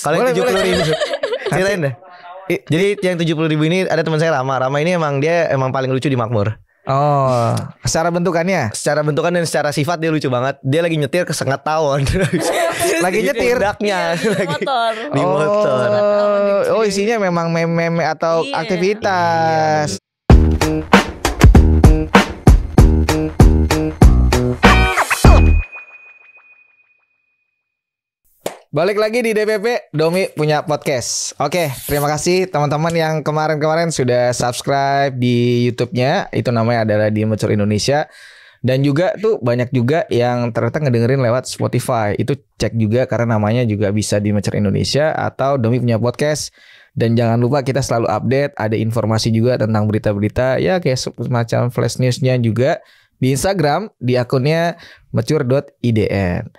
Kalau yang 70.000 ceritain deh. Jadi yang 70.000 ini ada teman saya Rama. Rama ini dia emang paling lucu di Makmur. Oh, secara bentukannya? Secara bentukan dan secara sifat dia lucu banget. Dia lagi nyetir kesengat tawon. Lagi nyetir daknya Di motor. Oh, isinya memang meme atau aktivitas. Balik lagi di DPP, Domi punya podcast. Oke, terima kasih teman-teman yang kemarin-kemarin sudah subscribe di YouTube-nya. Itu namanya adalah di Mature Indonesia. Dan juga tuh banyak juga yang ternyata ngedengerin lewat Spotify. Itu cek juga karena namanya juga bisa di Mature Indonesia atau Domi punya podcast. Dan jangan lupa kita selalu update, ada informasi juga tentang berita-berita ya kayak semacam flash news-nya juga di Instagram di akunnya mature.idn.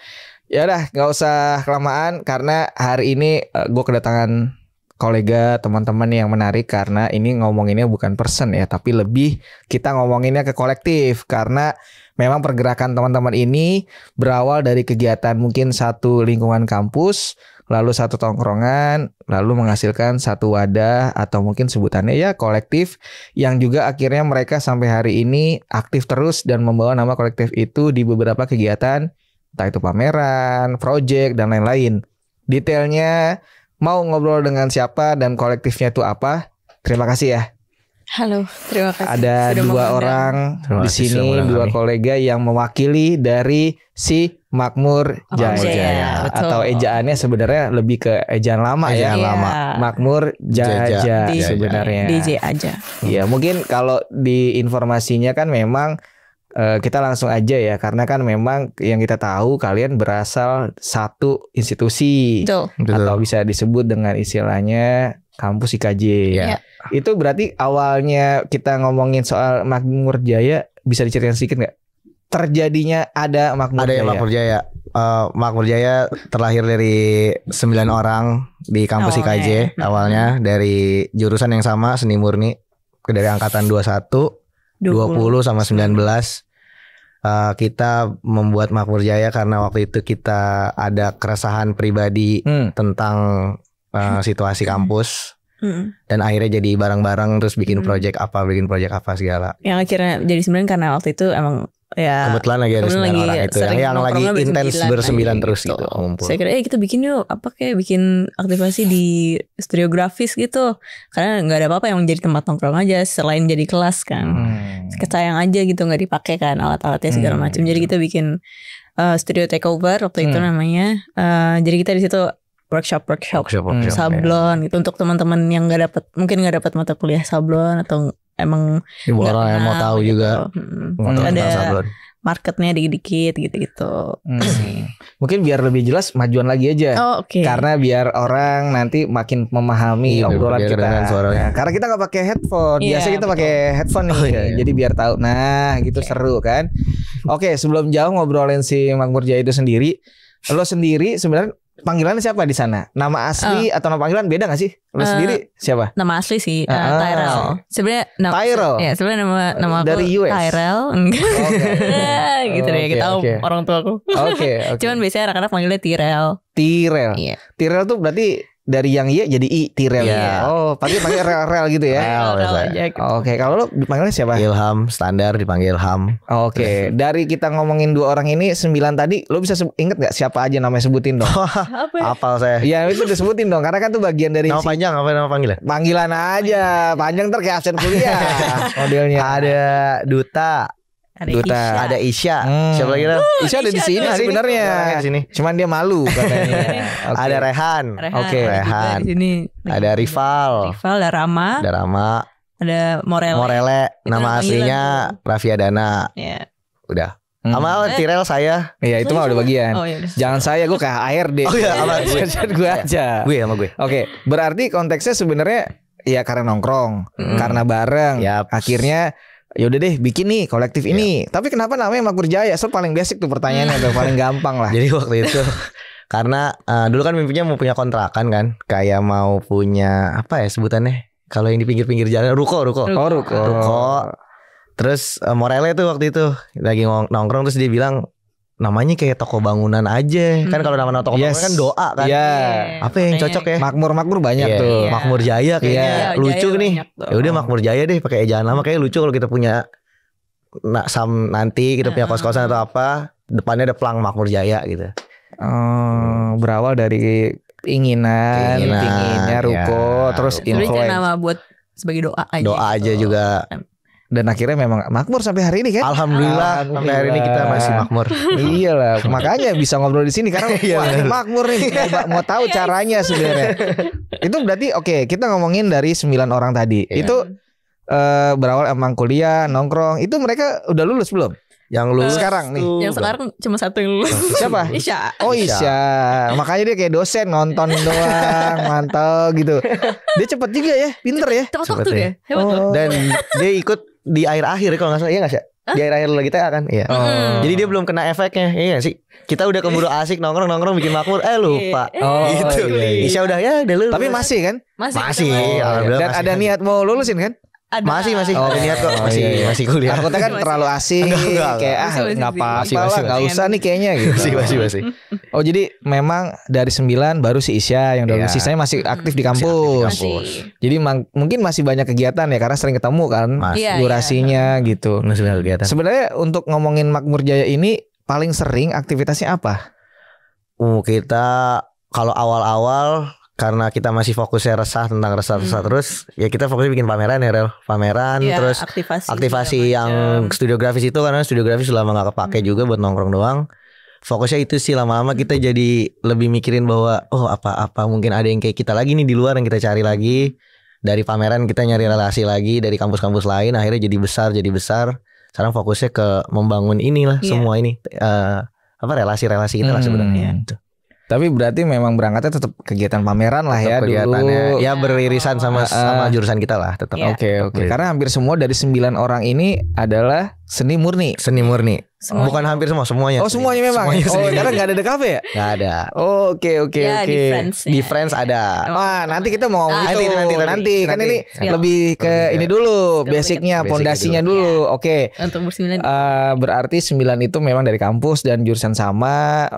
Ya udah, nggak usah kelamaan karena hari ini gue kedatangan kolega teman-teman yang menarik karena ini ngomonginnya bukan person ya, tapi lebih kita ngomonginnya ke kolektif karena memang pergerakan teman-teman ini berawal dari kegiatan mungkin satu lingkungan kampus, lalu satu tongkrongan, lalu menghasilkan satu wadah atau mungkin sebutannya ya kolektif yang juga akhirnya mereka sampai hari ini aktif terus dan membawa nama kolektif itu di beberapa kegiatan. Entah itu pameran, project, dan lain-lain. Detailnya mau ngobrol dengan siapa dan kolektifnya itu apa? Terima kasih ya. Halo, terima kasih. Ada dua orang di sini, dua kolega yang mewakili dari si Makmur Jaya. Atau ejaannya sebenarnya lebih ke ejaan lama ya. Makmur Jaja sebenarnya. DJ aja. Iya, mungkin kalau di informasinya kan memang kita langsung aja ya karena kan memang yang kita tahu kalian berasal satu institusi. Betul. Atau bisa disebut dengan istilahnya kampus IKJ ya. Itu berarti awalnya kita ngomongin soal Makmur Jaya bisa diceritain sedikit nggak? Terjadinya ada Makmur Jaya. Ada Makmur Jaya. Makmur Jaya terlahir dari 9 orang di kampus IKJ awalnya dari jurusan yang sama seni murni dari angkatan 21, 20 sama 19. Kita membuat Makmur Jaya karena waktu itu kita ada keresahan pribadi tentang situasi kampus dan akhirnya jadi bareng-bareng terus bikin project apa segala. Yang akhirnya jadi 9 karena waktu itu emang ya kebetulan lagi ada 9 orang itu yang lagi intens bersembilan terus gitu ngumpul. Saya kira kita bikin yuk kayak bikin aktivasi di studio grafis gitu karena nggak ada apa-apa yang menjadi tempat nongkrong aja selain jadi kelas kan. Sayang aja gitu nggak dipakai kan alat-alatnya segala macam. Jadi kita bikin studio takeover waktu itu namanya. Jadi kita di situ workshop sablon gitu untuk teman-teman yang mungkin nggak dapat mata kuliah sablon atau emang orang yang mau tahu gitu. Juga ada sablon. Marketnya dikit-dikit gitu-gitu. Mungkin biar lebih jelas majuan lagi aja. Karena biar orang nanti makin memahami obrolan kita. Nah, karena kita nggak pakai headphone. Biasa kita pakai headphone nih. Jadi biar tahu. Nah, gitu seru kan. Oke, sebelum jauh ngobrolin si Makmur Jaya itu sendiri, lo sendiri sebenarnya panggilannya siapa di sana? Nama asli atau nama panggilan beda gak sih? Lo sendiri siapa? Nama asli sih Tyrell. Sebenarnya Tyrell. Ya, sebenarnya nama dari aku US. Tyrell. Gitu deh kita tahu orang tua aku. Cuman biasanya anak-anak panggilnya Tyrell. Iya. Tyrell tuh berarti dari yang iya jadi I Tyrell. Oh, panggil rel gitu ya. Rel aja. Oke, kalau lo dipanggilnya siapa? Ilham, standar dipanggil Ham. Oke, dari kita ngomongin 2 orang ini 9 tadi, lo bisa inget gak siapa aja namanya sebutin dong? Hafal saya. Ya itu disebutin dong, karena kan tuh bagian dari nama panjang apa nama panggilan? Panggilan aja, panjang ntar kayak absen kuliah modelnya. Ada Duta. Ada Isya. Siapa lagi tuh? Isya ada di sini sebenarnya. Cuman dia malu katanya. Ada Rehan. Rehan. Ada Rival. Ada Rama. Ada Morele. Nama aslinya Raffi Adana. Udah. Sama Tyrell saya. Iya itu mah udah bagian. Jangan saya, gue kayak ARD. Sama gue aja. Gue sama gue. Oke, berarti konteksnya sebenarnya ya karena nongkrong, karena bareng. Akhirnya yaudah deh bikin nih kolektif ini. Tapi kenapa namanya Makmur Jaya? So paling basic tuh pertanyaannya tuh paling gampang lah. Jadi waktu itu karena dulu kan mimpinya mau punya kontrakan kan, kayak mau punya apa ya sebutannya? Kalau yang di pinggir-pinggir jalan ruko. Terus Morele tuh waktu itu lagi nongkrong terus dia bilang namanya kayak toko bangunan aja. Kan kalau nama toko bangunan kan doa kan. Iya. Apa yang cocok ya? Makmur banyak Iya, tuh. Makmur Jaya kayaknya Iya, lucu Jaya nih. banyak tuh. Ya udah Makmur Jaya deh pakai ejaan lama kayak lucu kalau kita punya nanti kita punya kos-kosan atau apa, depannya ada pelang Makmur Jaya gitu. Berawal dari pinginnya ruko, ya. terus Sebenarnya kayak influence. nama buat sebagai doa aja. Doa aja juga. Dan akhirnya memang makmur sampai hari ini kan? Alhamdulillah sampai hari ini kita masih makmur. Iyalah, makanya bisa ngobrol di sini karena wah ini makmur nih. Mau tahu caranya sebenarnya. Itu berarti oke, kita ngomongin dari 9 orang tadi. Iya. Itu berawal emang kuliah, nongkrong. Itu mereka udah lulus belum? Yang lulus Sekarang nih. Yang sekarang cuma satu yang lulus. Siapa? Isya. Oh Isya. Makanya dia kayak dosen nonton doang, mantap gitu. Dia cepet juga ya, pinter ya. Tepat Cepet waktu ya. deh. Hebat loh. Dan dia ikut di akhir-akhir kalau nggak salah, iya nggak sih? Di akhir-akhir lagi kita kan, iya. Jadi dia belum kena efeknya, iya nggak sih? Kita udah keburu asik nongkrong bikin makmur, lupa. Oh, Gitu. iya. Isya udah ya, udah lulus. Tapi masih kan? Masih. Masih. kita mau- Alhamdulillah Dan masih. ada niat mau lulusin kan? Ada. Masih Oh, ada niat kok, masih iya, iya. masih kuliah. Takutnya kan terlalu asik, Enggak. kayak Masih, nggak apa-apa masih, lah, masih. nggak usah nih kayaknya gitu. Masih. Oh jadi memang dari 9 baru si Isya yang udah Iya. sisanya masih aktif di Masih aktif di kampus. kampus. Jadi mungkin masih banyak kegiatan ya karena sering ketemu kan Masih. Iya, durasinya gitu. Masih banyak kegiatan. Sebenarnya untuk ngomongin Makmur Jaya ini paling sering aktivitasnya apa? Kita kalau awal-awal karena kita masih fokusnya resah terus, ya kita fokusnya bikin pameran ya Rel. Pameran Iya, terus aktivasi aktivasi segala yang macam. studio grafis itu, karena studio grafis sudah lama gak kepake juga buat nongkrong doang. Fokusnya itu sih, lama-lama kita jadi lebih mikirin bahwa apa mungkin ada yang kayak kita lagi nih di luar yang kita cari lagi. Dari pameran kita nyari relasi lagi dari kampus-kampus lain, akhirnya jadi besar. Sekarang fokusnya ke membangun inilah Iya. semua ini relasi-relasi kita lah sebenarnya. Gitu. Tapi berarti memang berangkatnya tetap kegiatan pameran lah ya Tetap kegiatannya dulu. ya beririsan sama jurusan kita lah tetap. Iya. Oke. Karena hampir semua dari 9 orang ini adalah seni murni. Seni murni. Semuanya. Bukan hampir semuanya. Oh semuanya memang. Semuanya Oh seni. karena nggak ada DKV ya? Nggak ada. Oh, oke. Ya, di Friends. Di Friends ada. Wah nanti kita mau ngomong Nanti, itu nanti. kan ini Siap. lebih ke ini dulu Lebih ke basicnya, basicnya pondasinya dulu. dulu. Oke. Untuk bersembilan. Berarti 9 itu memang dari kampus dan jurusan sama,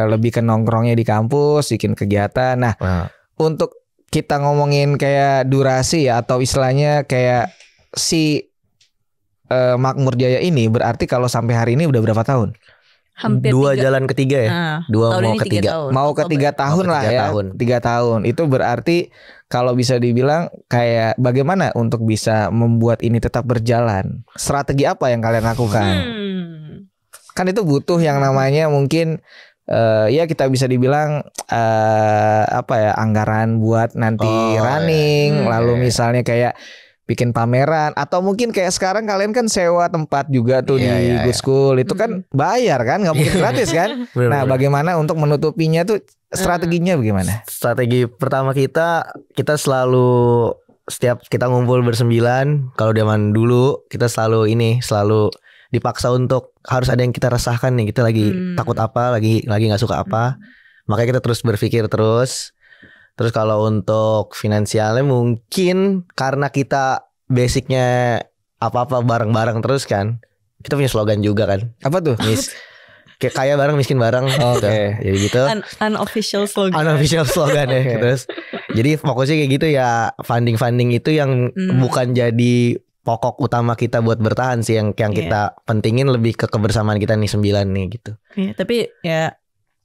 lebih ke nongkrongnya di kampus, bikin kegiatan. Nah, Nah, untuk kita ngomongin kayak durasi ya atau istilahnya kayak si Makmur Jaya ini berarti kalau sampai hari ini udah berapa tahun? Hampir 2 3. jalan ketiga ya. Tahun mau ini ketiga. 3 tahun. Mau ke 3 tahun Mau ke lah 3 ya. tahun. 3 tahun. Itu berarti kalau bisa dibilang kayak bagaimana untuk bisa membuat ini tetap berjalan? Strategi apa yang kalian lakukan? Kan itu butuh yang namanya mungkin ya kita bisa dibilang anggaran buat nanti running, lalu misalnya kayak bikin pameran atau mungkin kayak sekarang kalian kan sewa tempat juga tuh Iya, di iya, Good School itu kan bayar kan, nggak mungkin gratis kan. Nah, bagaimana untuk menutupinya tuh strateginya bagaimana? Strategi pertama kita selalu setiap kita ngumpul bersembilan, kalau zaman dulu kita selalu dipaksa untuk harus ada yang kita resahkan nih, kita lagi takut apa, lagi nggak suka apa, makanya kita terus berpikir terus kalau untuk finansialnya mungkin karena kita basicnya apa-apa bareng-bareng terus kan, kita punya slogan juga kan, Apa tuh? kayak kaya bareng miskin bareng. Oke. Jadi gitu. Unofficial slogan. Unofficial slogan ya. Oke. Terus jadi fokusnya kayak gitu ya, funding itu yang bukan jadi pokok utama kita buat bertahan sih, yang kita pentingin lebih ke kebersamaan kita nih 9 nih gitu. Iya, tapi ya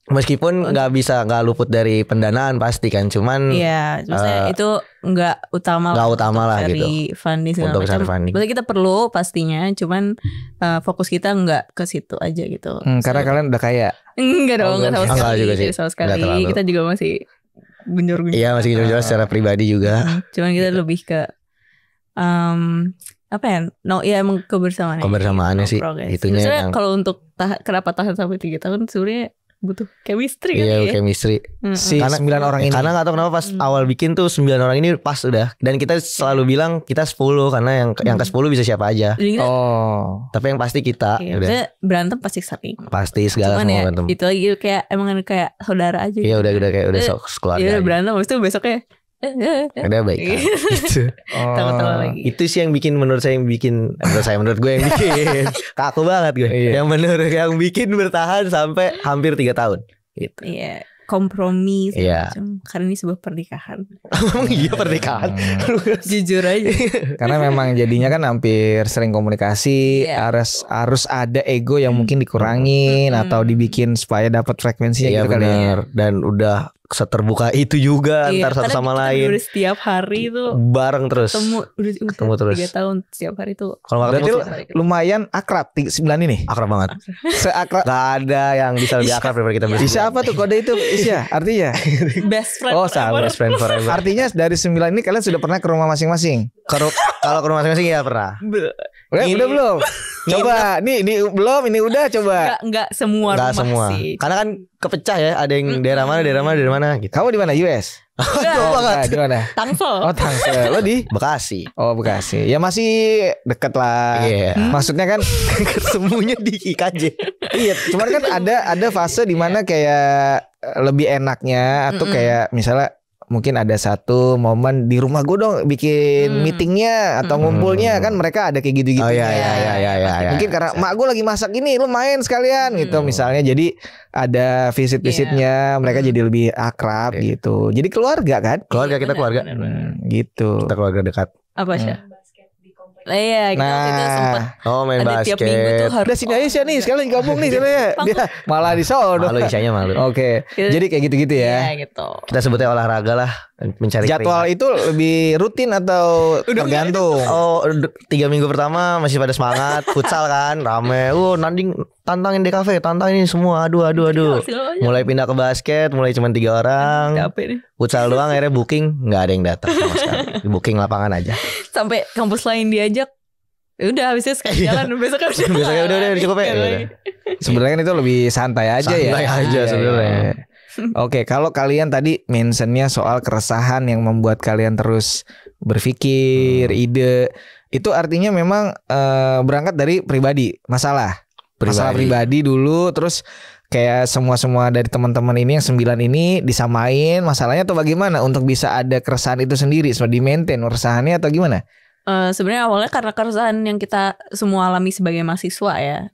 Meskipun nggak luput dari pendanaan pasti kan, cuman iya, maksudnya itu nggak utama nggak utama lah cari gitu. funding segala Untuk macam. cari funding. Maksudnya kita perlu pastinya, cuman fokus kita nggak ke situ aja gitu. Karena kalian udah kaya. Enggak dong, enggak sama enggak sekali. juga sih. Tidak sama Enggak sekali. terlalu. Kita juga masih gunjor-gunjor. Iya masih gitu secara pribadi juga. Cuman kita lebih ke apa ya? Ya emang kebersamaan. Kebersamaannya sih, itunya Sebenarnya yang- kalau untuk kenapa tahan sampai 3 tahun sebenarnya butuh chemistry kan Iya ya. chemistry. Si Karena 9 orang ini. Karena gak tahu kenapa pas awal bikin tuh 9 orang ini pas udah. Dan kita selalu bilang kita 10 karena yang ke 10 bisa siapa aja. Jadi kita, Oh. Tapi yang pasti kita iya, udah maksudnya berantem pasti sering. pasti segala Cuman semua ya berantem. itu lagi kayak emang kayak saudara aja. Iya udah kayak udah Iya, keluarga. Iya aja. berantem habis itu besoknya Udah baik kan. Gitu. Tahu-tahu lagi. Itu sih yang bikin menurut gue yang bikin kaku banget gue. Iya. Yang bikin bertahan sampai hampir 3 tahun. Gitu. Iya, kompromi segala Iya. macam. Karena ini sebuah pernikahan. Emang iya pernikahan. Jujur aja. Karena memang jadinya kan hampir sering komunikasi, Iya. harus ada ego yang mungkin dikurangin atau dibikin supaya dapat frekuensinya Iya gitu kali ya. benar. Dan udah seterbuka itu juga Iya, antar satu karena sama kita lain. udah setiap hari tuh Bareng terus. ketemu terus. 3 tahun setiap hari tuh. Kalau nggak Berarti ketemu tuh lumayan akrab 9 ini. akrab banget. Seakrab. Gak ada yang bisa lebih akrab daripada kita berdua. Isya apa tuh kode itu Isya? Artinya? Best friend. Oh, sama. Best friend forever. Artinya dari 9 ini kalian sudah pernah ke rumah masing-masing? Kalau ke rumah masing-masing ya pernah. Udah belum? Coba, ini belum, ini udah coba. Enggak semua Gak rumah semua. sih. Karena kan kepecah ya. Ada yang daerah mana gitu. Kamu di mana? US? Jauh banget. Di mana? Tangsel. Oh, Tangsel. Lo di? Bekasi. Oh, Bekasi. Ya masih deket lah. Iya. Maksudnya kan Semuanya di IKJ. iya, cuman kan ada fase di mana kayak lebih enaknya atau kayak misalnya mungkin ada satu momen di rumah gue dong bikin meetingnya atau ngumpulnya kan mereka ada kayak gitu-gitu. Oh iya. Mungkin karena mak gue lagi masak ini lu main sekalian gitu misalnya, jadi ada visit-visitnya mereka jadi lebih akrab gitu. Jadi keluarga kan? Keluarga kita keluarga. Gitu. Kita keluarga dekat. Apa sih? Iya, kita waktu itu sempet Oh main ada basket. tiap minggu tuh harus. Udah sini aja nih sekalian gabung nih sekalian ya. Dia malah di sono. Malu Isyanya malu. Oke. Jadi kayak gitu-gitu ya. Iya gitu. Kita sebutnya olahraga lah. Mencari Jadwal keringat. itu lebih rutin atau tergantung? Oh 3 minggu pertama masih pada semangat. Futsal kan rame. Nanding tantangin DKV. Tantangin ini semua. Aduh. Mulai pindah ke basket. Mulai cuma 3 orang. Capek nih. Futsal doang akhirnya booking. Gak ada yang datang sama sekali. Booking lapangan aja. Sampai kampus lain diajak. Ya udah habisnya sekali jalan besoknya udah. Besoknya udah cukup ya. Udah. Sebenarnya kan itu lebih santai aja ya. Santai aja sebenarnya. Iya. Oke, kalau kalian tadi mentionnya soal keresahan yang membuat kalian terus berpikir, ide, itu artinya memang berangkat dari pribadi, masalah pribadi dulu, terus kayak semua dari teman-teman ini yang 9 ini disamain masalahnya atau bagaimana untuk bisa ada keresahan itu sendiri, di maintain keresahannya atau gimana? Sebenarnya awalnya karena keresahan yang kita semua alami sebagai mahasiswa ya.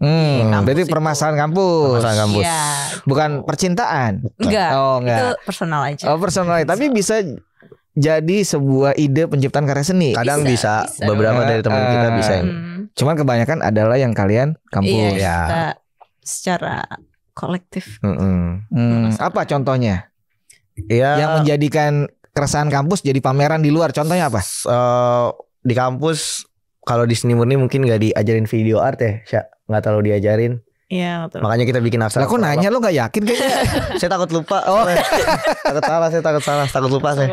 Berarti permasalahan kampus. Permasalahan kampus. Iya. Bukan percintaan. Enggak. Oh, enggak. Itu personal aja. Oh, personal. Tapi bisa jadi sebuah ide penciptaan karya seni. Kadang bisa. Bisa. Beberapa dari teman kita bisa yang Cuman kebanyakan adalah yang kalian kampus. Iya, ya. kita secara kolektif. Apa contohnya? Iya. Yang menjadikan keresahan kampus jadi pameran di luar. Contohnya apa? Di kampus kalau di seni murni mungkin gak diajarin video art ya, Sya. Gak terlalu diajarin. Iya betul. Makanya kita bikin aksara. Lah kok nanya lo gak yakin kayaknya? Saya takut lupa. Takut lupa saya.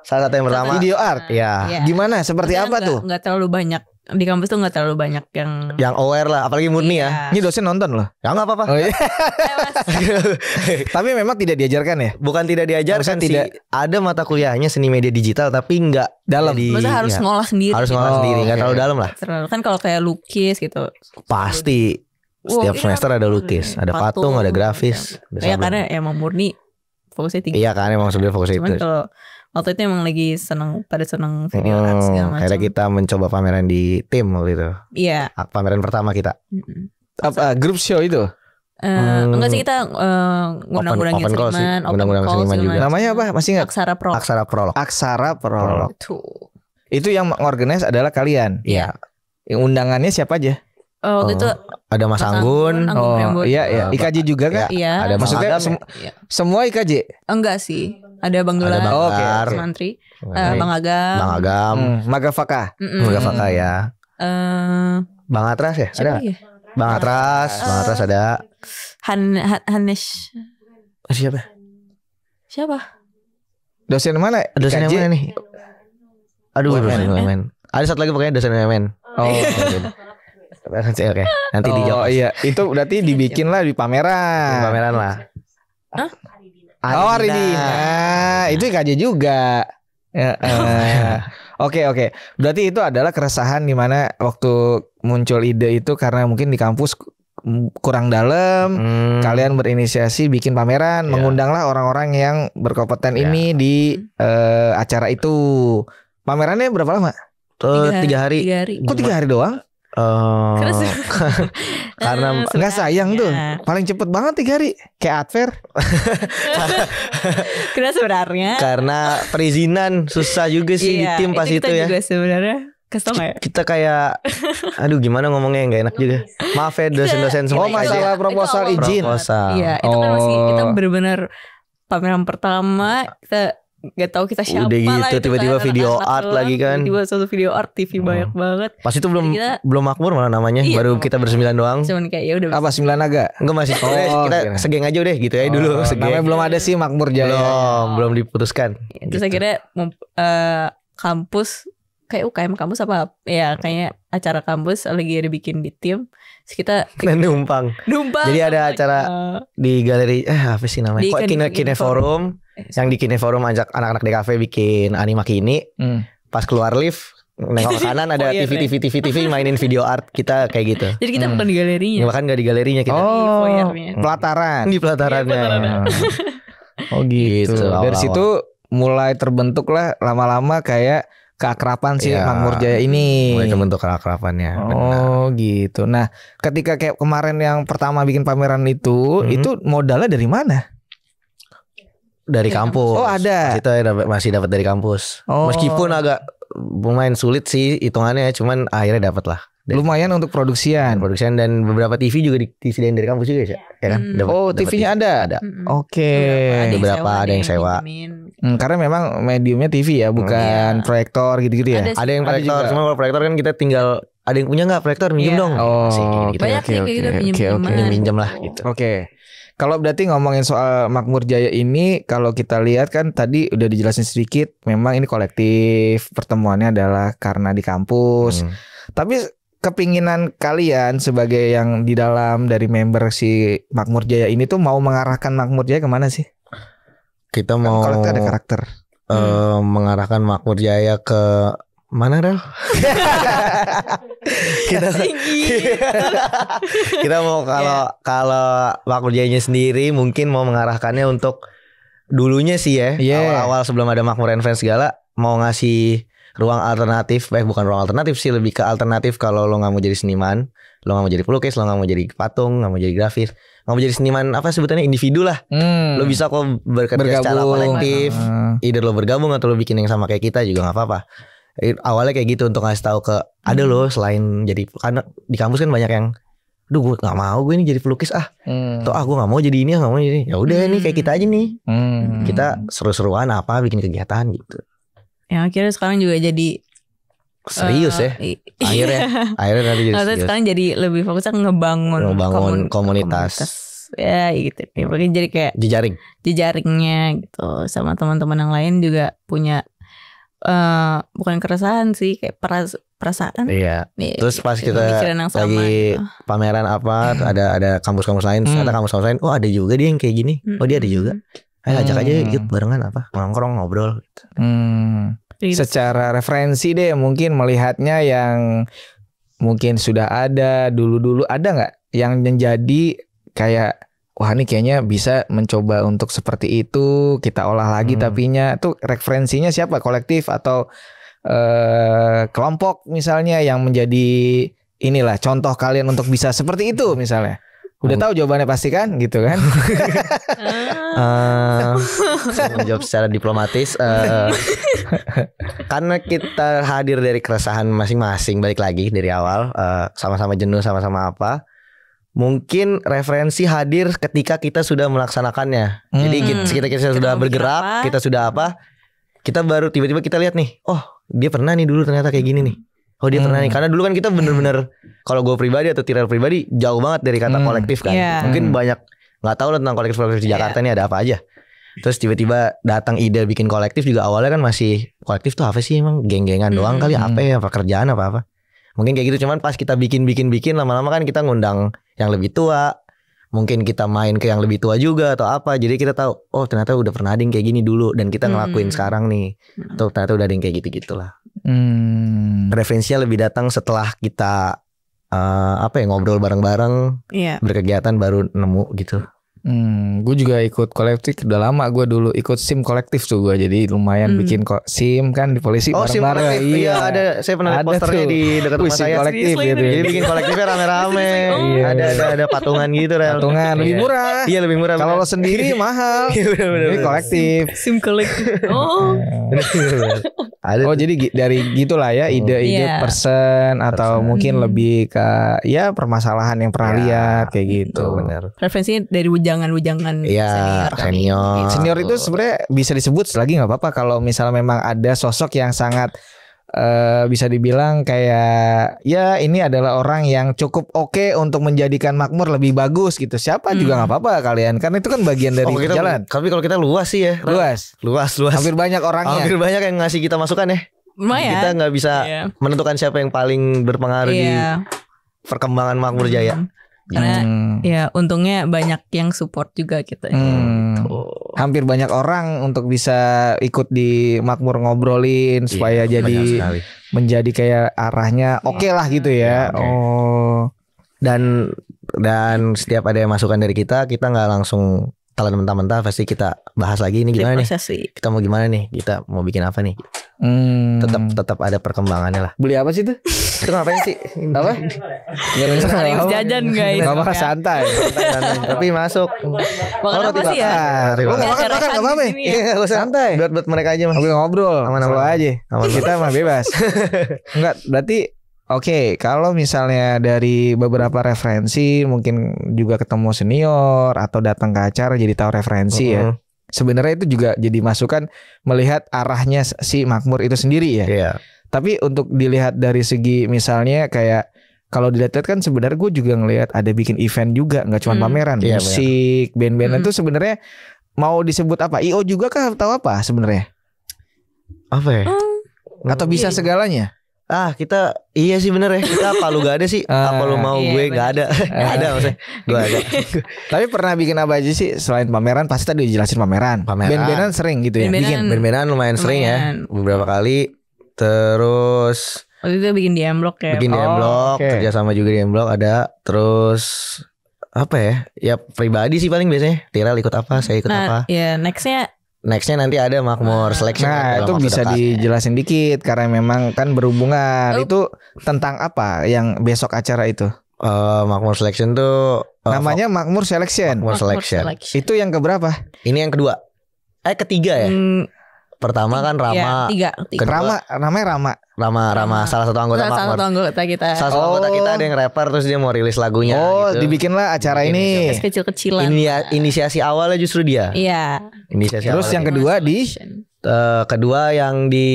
Salah satu yang pertama. Video art. Iya. Gimana? Seperti apa tuh? Enggak terlalu banyak di kampus tuh, enggak terlalu banyak yang aware lah, apalagi murni ya. Ini dosen nonton loh. Ya nggak apa-apa. Oh, iya. Tapi memang tidak diajarkan ya? Bukan tidak diajarkan Maksudnya sih. tidak. Ada mata kuliahnya seni media digital tapi nggak Dalam. Maksudnya harus ngolah sendiri. Harus ngolah Oh, sendiri, nggak oke. terlalu dalam lah. Terlalu kan kalau kayak lukis gitu. Pasti. Setiap Wow, semester ini ada lukis, ada patung, ada grafis. Ya karena emang murni fokusnya tinggi. Iya kan emang sebenarnya fokusnya Cuman itu. kalau waktu itu emang lagi pada seneng video art segala macam. Akhirnya kita mencoba pameran di tim waktu itu. Iya. Pameran pertama kita. Apa grup show itu? Enggak sih, kita ngundang-ngundangin open call sih. seniman, Ngundang-ngundang call, seniman segala juga. macam. Namanya apa? Masih ingat? Aksara Pro. Aksara Prolog. Aksara Prolog. Tuh. Itu yang mengorganize adalah kalian. Iya. Yang undangannya siapa aja? Waktu itu Ada Mas Anggun. Anggun Rembut. Iya. IKJ juga kan? Iya. Ada Bang Maksudnya Adam. Iya. semua IKJ? Enggak sih. Ada Bang Ada Gelar, Bang Oke, Gar. oke. Mantri, Bang Bang Agam, Bang Agam. Magafaka. Bang Faka ya. Bang Atras ya? Ada Siapa nggak? lagi? Bang Atras ada. Hanesh. Siapa? Siapa? Dosen mana? Dosen yang IKJ? mana nih? Aduh, UMN. dosen UMN. Ada satu lagi pokoknya dosen UMN. Oh. Oke, nanti dijawab. Oh iya, itu berarti dibikin lah di pameran. Pameran lah. Oh, Aridina. Itu IKJ juga. Ya, Oke. Berarti itu adalah keresahan di mana waktu muncul ide itu karena mungkin di kampus kurang dalam, kalian berinisiasi bikin pameran, mengundanglah orang-orang yang berkompeten ini di acara itu. Pamerannya berapa lama? 3 hari. 3 hari. Kok 3 hari doang? Karena nggak sayang tuh, paling cepet banget 3 hari, kayak adver. Karena sebenarnya karena perizinan susah juga sih di tim pas itu kita ya. juga sebenarnya kesel ya. Kita kayak, aduh gimana ngomongnya nggak enak juga. Maaf ya dosen-dosen semua. Oh masalah proposal izin. Iya, itu kan masih kita benar-benar pameran pertama, kita nggak tahu kita siapa udah lah gitu itu tiba-tiba kan, video anak-anak art doang, lagi kan. tiba-tiba satu video art TV banyak banget. Pas itu belum Jadi kita- belum makmur malah namanya, Iya, baru belum kita makmur. bersembilan doang. Cuman kayak ya udah Apa 9 naga? Enggak masih kita kira. segeng aja udah gitu ya dulu segeng. Namanya belum ada sih Makmur Jaya. Belum diputuskan. terus akhirnya kampus kayak UKM kampus apa ya, kayaknya acara kampus lagi ada bikin di tim, terus kita Dan numpang. numpang. Jadi ada acara di galeri apa sih namanya? Di Kineforum. Yang di Kineforum ajak anak-anak DKV bikin anima kini. Pas keluar lift nengok ke kanan ada Oh, iya, TV mainin video art kita kayak gitu. Jadi kita bukan di galerinya. Ya, bahkan nggak di galerinya kita Oh, foyernya. pelataran. di pelatarannya. Oh gitu. Gitu, Dari awal-awal. situ mulai terbentuk lah lama-lama kayak keakraban si Iya. Makmur Jaya ini. Mulai kebentuk kerakrapannya. benar. Oh gitu. Nah, ketika kayak kemarin yang pertama bikin pameran itu modalnya dari mana? Dari kampus. Oh, ada. Itu masih dapat dari kampus. Oh. Meskipun agak lumayan sulit sih hitungannya, cuman akhirnya dapat lah. Lumayan untuk produksian. Produksian dan beberapa TV juga disediain dari kampus juga ya, ya kan? Oh, TV-nya ada. Ada. Oke. Beberapa ada yang sewa. Karena memang mediumnya TV ya, bukan proyektor gitu-gitu ya. Ada yang Ada proyektor, juga. cuma kalau proyektor kan kita tinggal ada yang punya nggak proyektor minjem Iya. dong. Oh, Sih, oke, gitu. Banyak sih kayak gitu, pinjem-pinjeman. Minjem lah gitu. Oke. Kalau berarti ngomongin soal Makmur Jaya ini, kalau kita lihat kan tadi udah dijelasin sedikit, memang ini kolektif, pertemuannya adalah karena di kampus. Tapi kepinginan kalian sebagai yang di dalam dari member si Makmur Jaya ini tuh mau mengarahkan Makmur Jaya kemana sih? Kita Kan mau kolektif ada karakter. mengarahkan Makmur Jaya ke mana Rel? kita mau kalau Makmur Jayanya sendiri mungkin mau mengarahkannya untuk dulunya sih ya, awal-awal sebelum ada Makmur and Friends segala, mau ngasih ruang alternatif, bukan ruang alternatif sih, lebih ke alternatif kalau lo nggak mau jadi seniman, lo nggak mau jadi pelukis, lo nggak mau jadi patung, nggak mau jadi grafis, nggak mau jadi seniman apa sebutannya individu lah. Lo bisa kok bekerja secara kolektif, either lo bergabung atau lo bikin yang sama kayak kita juga nggak apa-apa. Awalnya kayak gitu untuk ngasih tahu ke ada lo selain jadi, karena di kampus kan banyak yang, duh gue nggak mau gue ini jadi pelukis tuh gue nggak mau jadi ini, nggak mau jadi, ya udah nih kayak kita aja nih, kita seru-seruan apa bikin kegiatan gitu. Yang akhirnya sekarang juga jadi serius ya. Akhirnya nanti jadi serius. Sekarang jadi lebih fokusnya ngebangun komunitas. Ya gitu. Ya, mungkin jadi kayak jejaringnya gitu, sama teman-teman yang lain juga punya bukan keresahan sih, kayak perasaan. Iya. Nih, Terus pas gitu, kita pikiran yang sama, lagi gitu. pameran apa, ada kampus-kampus lain, terus ada kampus-kampus lain, oh ada juga dia yang kayak gini, oh dia ada juga. Ayo ajak aja yuk barengan apa, nongkrong ngobrol gitu. Secara referensi deh, mungkin melihatnya yang mungkin sudah ada dulu ada nggak yang menjadi kayak wah ini kayaknya bisa mencoba untuk seperti itu, kita olah lagi tapinya tuh, referensinya siapa, kolektif atau kelompok misalnya yang menjadi inilah contoh kalian untuk bisa seperti itu misalnya. Udah tahu jawabannya pasti kan gitu kan. Saya menjawab secara diplomatis, karena kita hadir dari keresahan masing-masing, balik lagi dari awal, sama-sama jenuh, sama-sama apa, mungkin referensi hadir ketika kita sudah melaksanakannya. Jadi kita sudah bergerak, kita sudah apa, kita baru tiba-tiba kita lihat nih, oh dia pernah nih dulu ternyata kayak gini nih. Oh dia pernah nih, karena dulu kan kita bener-bener, kalau gue pribadi atau Tirel pribadi jauh banget dari kata kolektif kan. Mungkin banyak nggak tahu lah tentang kolektif di Jakarta ini ada apa aja. Terus tiba-tiba datang ide bikin kolektif juga awalnya kan masih kolektif tuh apa sih, emang geng-gengan doang kali, apa ya, pekerjaan apa-apa. Mungkin kayak gitu, cuman pas kita bikin lama-lama kan kita ngundang yang lebih tua, mungkin kita main ke yang lebih tua juga atau apa. Jadi kita tahu, oh ternyata udah pernah ada yang kayak gini dulu dan kita ngelakuin sekarang nih. Tuh ternyata udah ada yang kayak gitu-gitulah. Referensinya lebih datang setelah kita apa ya, ngobrol bareng-bareng, Iya. berkegiatan baru nemu gitu. Gue juga ikut kolektif udah lama. Gue dulu ikut SIM kolektif tuh gue, jadi lumayan bikin kok SIM kan di polisi Oh, SIM bareng-bareng. kolektif. Iya, ada, saya pernah lihat Ada posternya tuh. di dekat rumah SIM saya. kolektif Serius gitu. lagi. Jadi bikin kolektifnya rame-rame. Iya. Ada patungan gitu, Rel. Patungan lebih Iya. murah. Iya, lebih murah. Kalau lo sendiri mahal. Iya, bener-bener. Ini kolektif. SIM kolektif. Oh. Ada Oh tuh. jadi dari gitulah ya ide-ide Iya. person atau mungkin lebih ke ya permasalahan yang pernah Ya, lihat kayak gitu. bener. Referensinya dari wujangan-wujangan Iya, kami. senior. Senior itu sebenarnya bisa disebut lagi nggak apa-apa kalau misalnya memang ada sosok yang sangat bisa dibilang kayak ya ini adalah orang yang cukup oke untuk menjadikan Makmur lebih bagus gitu. Siapa juga nggak apa-apa kalian, karena itu kan bagian dari Oh, kita, jalan. tapi kalau kita luas sih ya. Rel. Luas. Luas. Hampir banyak orangnya. Hampir banyak yang ngasih kita masukan ya. Lumayan. Kita nggak bisa Iya. menentukan siapa yang paling berpengaruh di Iya. perkembangan Makmur Jaya. Karena ya untungnya banyak yang support juga kita. Hampir banyak orang untuk bisa ikut di Makmur ngobrolin supaya Iya, banyak jadi sekali. menjadi kayak arahnya oke lah gitu ya. Oke. Oh. Dan setiap ada masukan dari kita nggak langsung telan mentah-mentah, pasti kita bahas lagi ini gimana nih. Proses sih. Kita mau gimana nih? Kita mau bikin apa nih? Tetap ada perkembangannya lah. Beli apa sih tuh? Itu ngapain sih? Apa? Saling jajan guys. Gak apa santai. Tapi masuk. Makan apa sih ya? Lu gak makan gak apa-apa. Di sini ya. Iya, gak usah. Santai. Buat mereka aja mah. Ngobrol Aman, selalu aman. aja. Aman, Kita mah bebas. Enggak, berarti oke, kalau misalnya dari beberapa referensi mungkin juga ketemu senior atau datang ke acara jadi tahu referensi ya. Sebenarnya itu juga jadi masukan melihat arahnya si Makmur itu sendiri ya. Iya. Tapi untuk dilihat dari segi misalnya kayak kalau dilihat kan sebenarnya gue juga ngelihat ada bikin event juga, nggak cuma pameran, Iya, musik, band-band itu sebenarnya mau disebut apa? IO juga kah atau apa sebenarnya? Apa ya? Atau bisa segalanya? Kita iya sih bener ya. Kita apa lu gak ada sih? Apa lu mau Iya, gue gak ada? Ada maksudnya. Gue ada. Tapi pernah bikin apa aja sih selain pameran? Pasti tadi dijelasin pameran. Band-bandan sering gitu ya. Band-bandan. Bikin. Band-bandan lumayan sering ya. Lumayan. Beberapa kali. Terus Waktu itu bikin di M-Block ya. bikin di M-Block, oke. kerjasama juga di M-Block ada. Terus apa ya? Ya pribadi sih paling biasanya. Tiral ikut apa, saya ikut apa. Nah, ya nextnya Nextnya nanti ada Makmur Selection. Nah dalam itu waktu bisa dekat. dijelasin dikit karena memang kan berhubungan. Itu tentang apa yang besok acara itu? Makmur Selection tuh Namanya Makmur Selection. Makmur Selection. Itu yang keberapa? Ini yang kedua. Ketiga ya. Pertama kan Rama. Ya, tiga. Rama, namanya Rama. Rama salah satu anggota Salah Makmur. satu anggota kita. Salah satu anggota kita ada yang rapper terus dia mau rilis lagunya. Oh, gitu. dibikinlah acara ini. Kecil-kecilan. Inisiasi awalnya justru dia. Iya. Inisiasi Terus awalnya yang dia. kedua di kedua yang di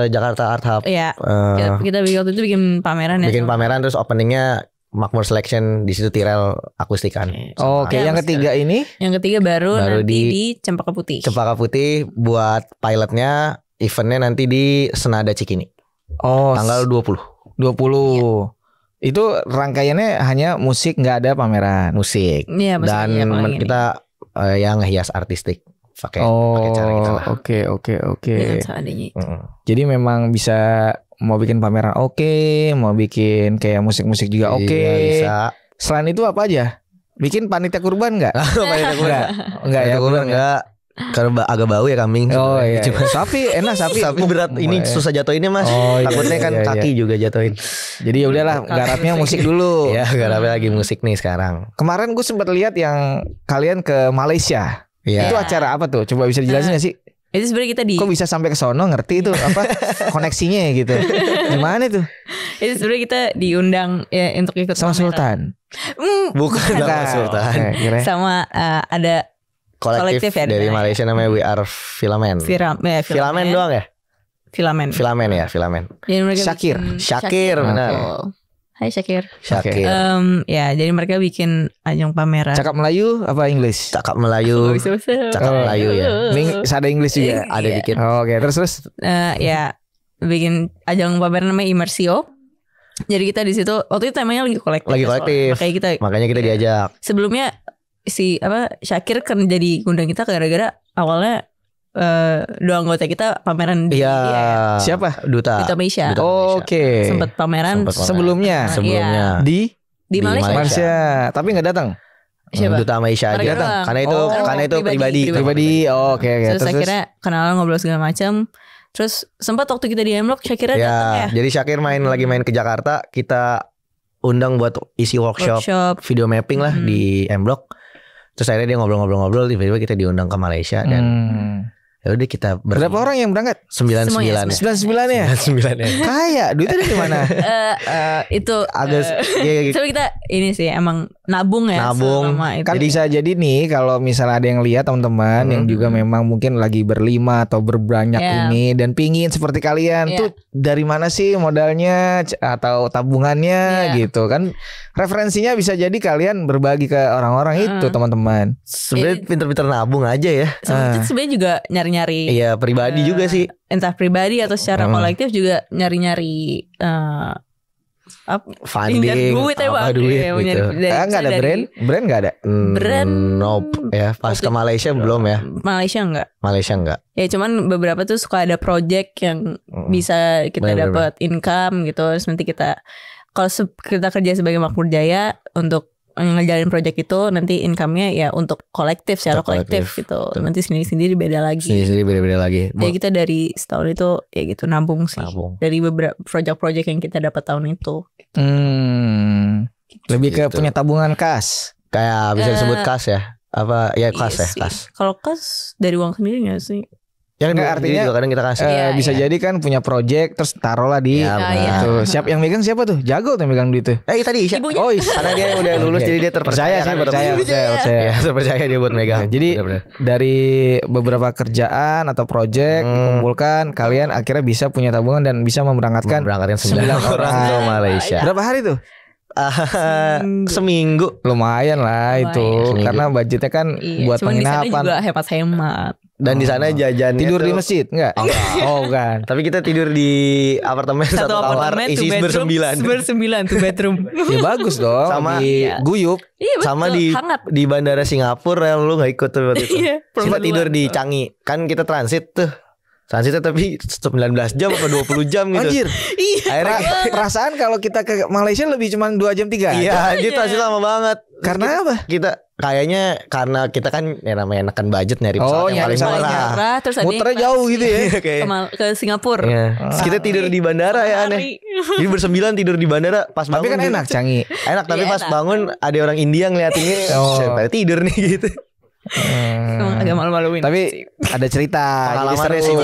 Jakarta Art Hub. Iya. Eh, Kita waktu itu bikin pameran ya. bikin pameran terus openingnya Makmur Selection, di situ Tirel akustikan. Oke, yang ketiga ini Yang ketiga baru nanti di di Cempaka Putih. Cempaka Putih buat pilotnya, eventnya nanti di Senada Cikini. Tanggal 20. 20. Itu rangkaiannya hanya musik, nggak ada pameran. Musik. Iya, pasti Dan iya, paling ini. kita yang hias artistik pakai cara kita lah. Oke. Dengan seadanya. Jadi memang bisa mau bikin pameran mau bikin kayak musik-musik juga Iya, bisa. Selain itu apa aja? Bikin panitia kurban nggak? Panitia kurban. Enggak ya, kurban enggak. Karena agak bau ya kambing. Oh sebenarnya. iya. Cuma Sapi enak sapi. sapi berat ini susah jatuhinnya Mas. Oh, iya, Takutnya kan iya, iya. kaki juga jatuhin. Jadi ya udahlah, garapnya musik dulu. Ya, garapnya lagi musik nih sekarang. Kemarin gue sempat lihat yang kalian ke Malaysia. Iya. Itu acara apa tuh? Coba bisa dijelasin gak sih? Itu sebenarnya kita di Kok bisa sampai ke sono ngerti itu apa koneksinya gitu? Gimana tuh? itu sebenarnya kita diundang ya untuk ikut Sama pameran. Sultan. Bukan sama Nah, Sultan. oke, kira. Sama ada Kolektif kolektif ya, dari di mana Malaysia namanya We Are Filament. Filament doang ya? Filamen. Filament ya, filament. Jadi mereka Syakir. bikin- Syakir, benar. Betul. Hai Syakir. Syakir. Ya, jadi mereka bikin ajang pameran. Cakap Melayu apa English? Cakap Melayu. Nggak bisa. Cakap Melayu ya. Ada English juga. Ada dikit. Oke, terus Ya, bikin ajang pameran namanya Immersio. Jadi kita di situ waktu itu temanya lagi kolektif. Lagi ya, kolektif. Makanya kita Makanya kita diajak. sebelumnya Syakir kan jadi ngundang kita gara-gara awalnya dua anggota kita pameran di Iya. Siapa? Duta Malaysia. Duta Malaysia. Oke. Sempat pameran Sempet pameran. Sebelumnya Sebelumnya di di Malaysia. Malaysia, tapi nggak datang. Siapa? Duta Malaysia aja. Mereka doang. Karena itu pribadi. Pribadi. Oh, oke. Terus akhirnya kenalan ngobrol segala macam. Terus sempat waktu kita di M-Block Syakira datang ya. Jadi Syakir lagi main ke Jakarta, kita undang buat isi workshop video mapping lah di M-Block. Terus akhirnya dia ngobrol-ngobrol, tiba-tiba kita diundang ke Malaysia dan ya udah kita berapa orang yang berangkat? 99 ya. 99 ya. 99 ya. Kaya, duitnya dari mana? Itu Agak sebenarnya kita ini sih emang nabung ya. Nabung. Selama itu. Kan bisa jadi nih kalau misalnya ada yang lihat teman-teman yang juga memang mungkin lagi berlima atau berbanyak ini dan pingin seperti kalian tuh dari mana sih modalnya atau tabungannya gitu kan, referensinya bisa jadi kalian berbagi ke orang-orang itu teman-teman. Sebenarnya pinter-pinter nabung aja ya. Sebenarnya juga nyari-nyari. Iya pribadi juga sih. Entah pribadi atau secara kolektif juga nyari-nyari funding, duit ya Bang. duit gitu. Nggak ada brand nggak ada. Brand nope ya. Pas ke Malaysia belum ya. Malaysia enggak. Ya cuman beberapa tuh suka ada project yang bisa kita dapat income gitu. Terus nanti kita kalau kita kerja sebagai Makmur Jaya untuk ngejalanin project itu, nanti income-nya ya untuk kolektif secara kolektif gitu. Nanti sendiri-sendiri beda lagi. Sendiri beda-beda lagi. Ya kita dari setahun itu ya gitu nabung sih. Dari beberapa project-project yang kita dapat tahun itu. Lebih ke punya tabungan kas. Kayak bisa disebut kas ya. Apa ya kas ya, kas. Kalau kas dari uang sendiri gak sih? Ya kan artinya juga kadang kita kasih. Bisa jadi kan punya project terus taruhlah di itu. Siapa yang megang siapa tuh? Jago tuh megang duit tuh. Tadi Ibunya. Oh, karena dia udah lulus jadi dia terpercaya kan. Percaya. Terpercaya dia buat megang. Jadi dari beberapa kerjaan atau project dikumpulkan, kalian akhirnya bisa punya tabungan dan bisa memberangkatkan 9 orang ke Malaysia. Berapa hari tuh? Seminggu. Lumayan lah itu. Karena budgetnya kan buat penginapan. Cuman di sana juga hemat-hemat. Dan di sana jajannya tidur di masjid enggak? Oh kan. Tapi kita tidur di apartemen satu kamar isi bersembilan. Bersembilan tuh bedroom. Ya bagus dong. Sama di guyup. Iya, sama di bandara Singapura lu nggak ikut tuh waktu itu. Kita tidur di Changi. Kan kita transit tuh. Transitnya tapi 19 jam atau 20 jam gitu. Anjir. Akhirnya perasaan kalau kita ke Malaysia lebih cuma 2 jam 3. Iya, gitu hasil lama banget. Karena apa? Kita kayaknya karena kita kan ya namanya nekan budget nyari pesawat yang paling murah. Terus muternya jauh gitu ya. Ke Singapura. Iya. Kita tidur di bandara ya aneh. Jadi bersembilan tidur di bandara pas bangun. Tapi kan enak Changi. Enak tapi pas bangun ada orang India ngeliatin pada tidur nih gitu. Emang agak malu-maluin. Tapi ada cerita pengalamannya sih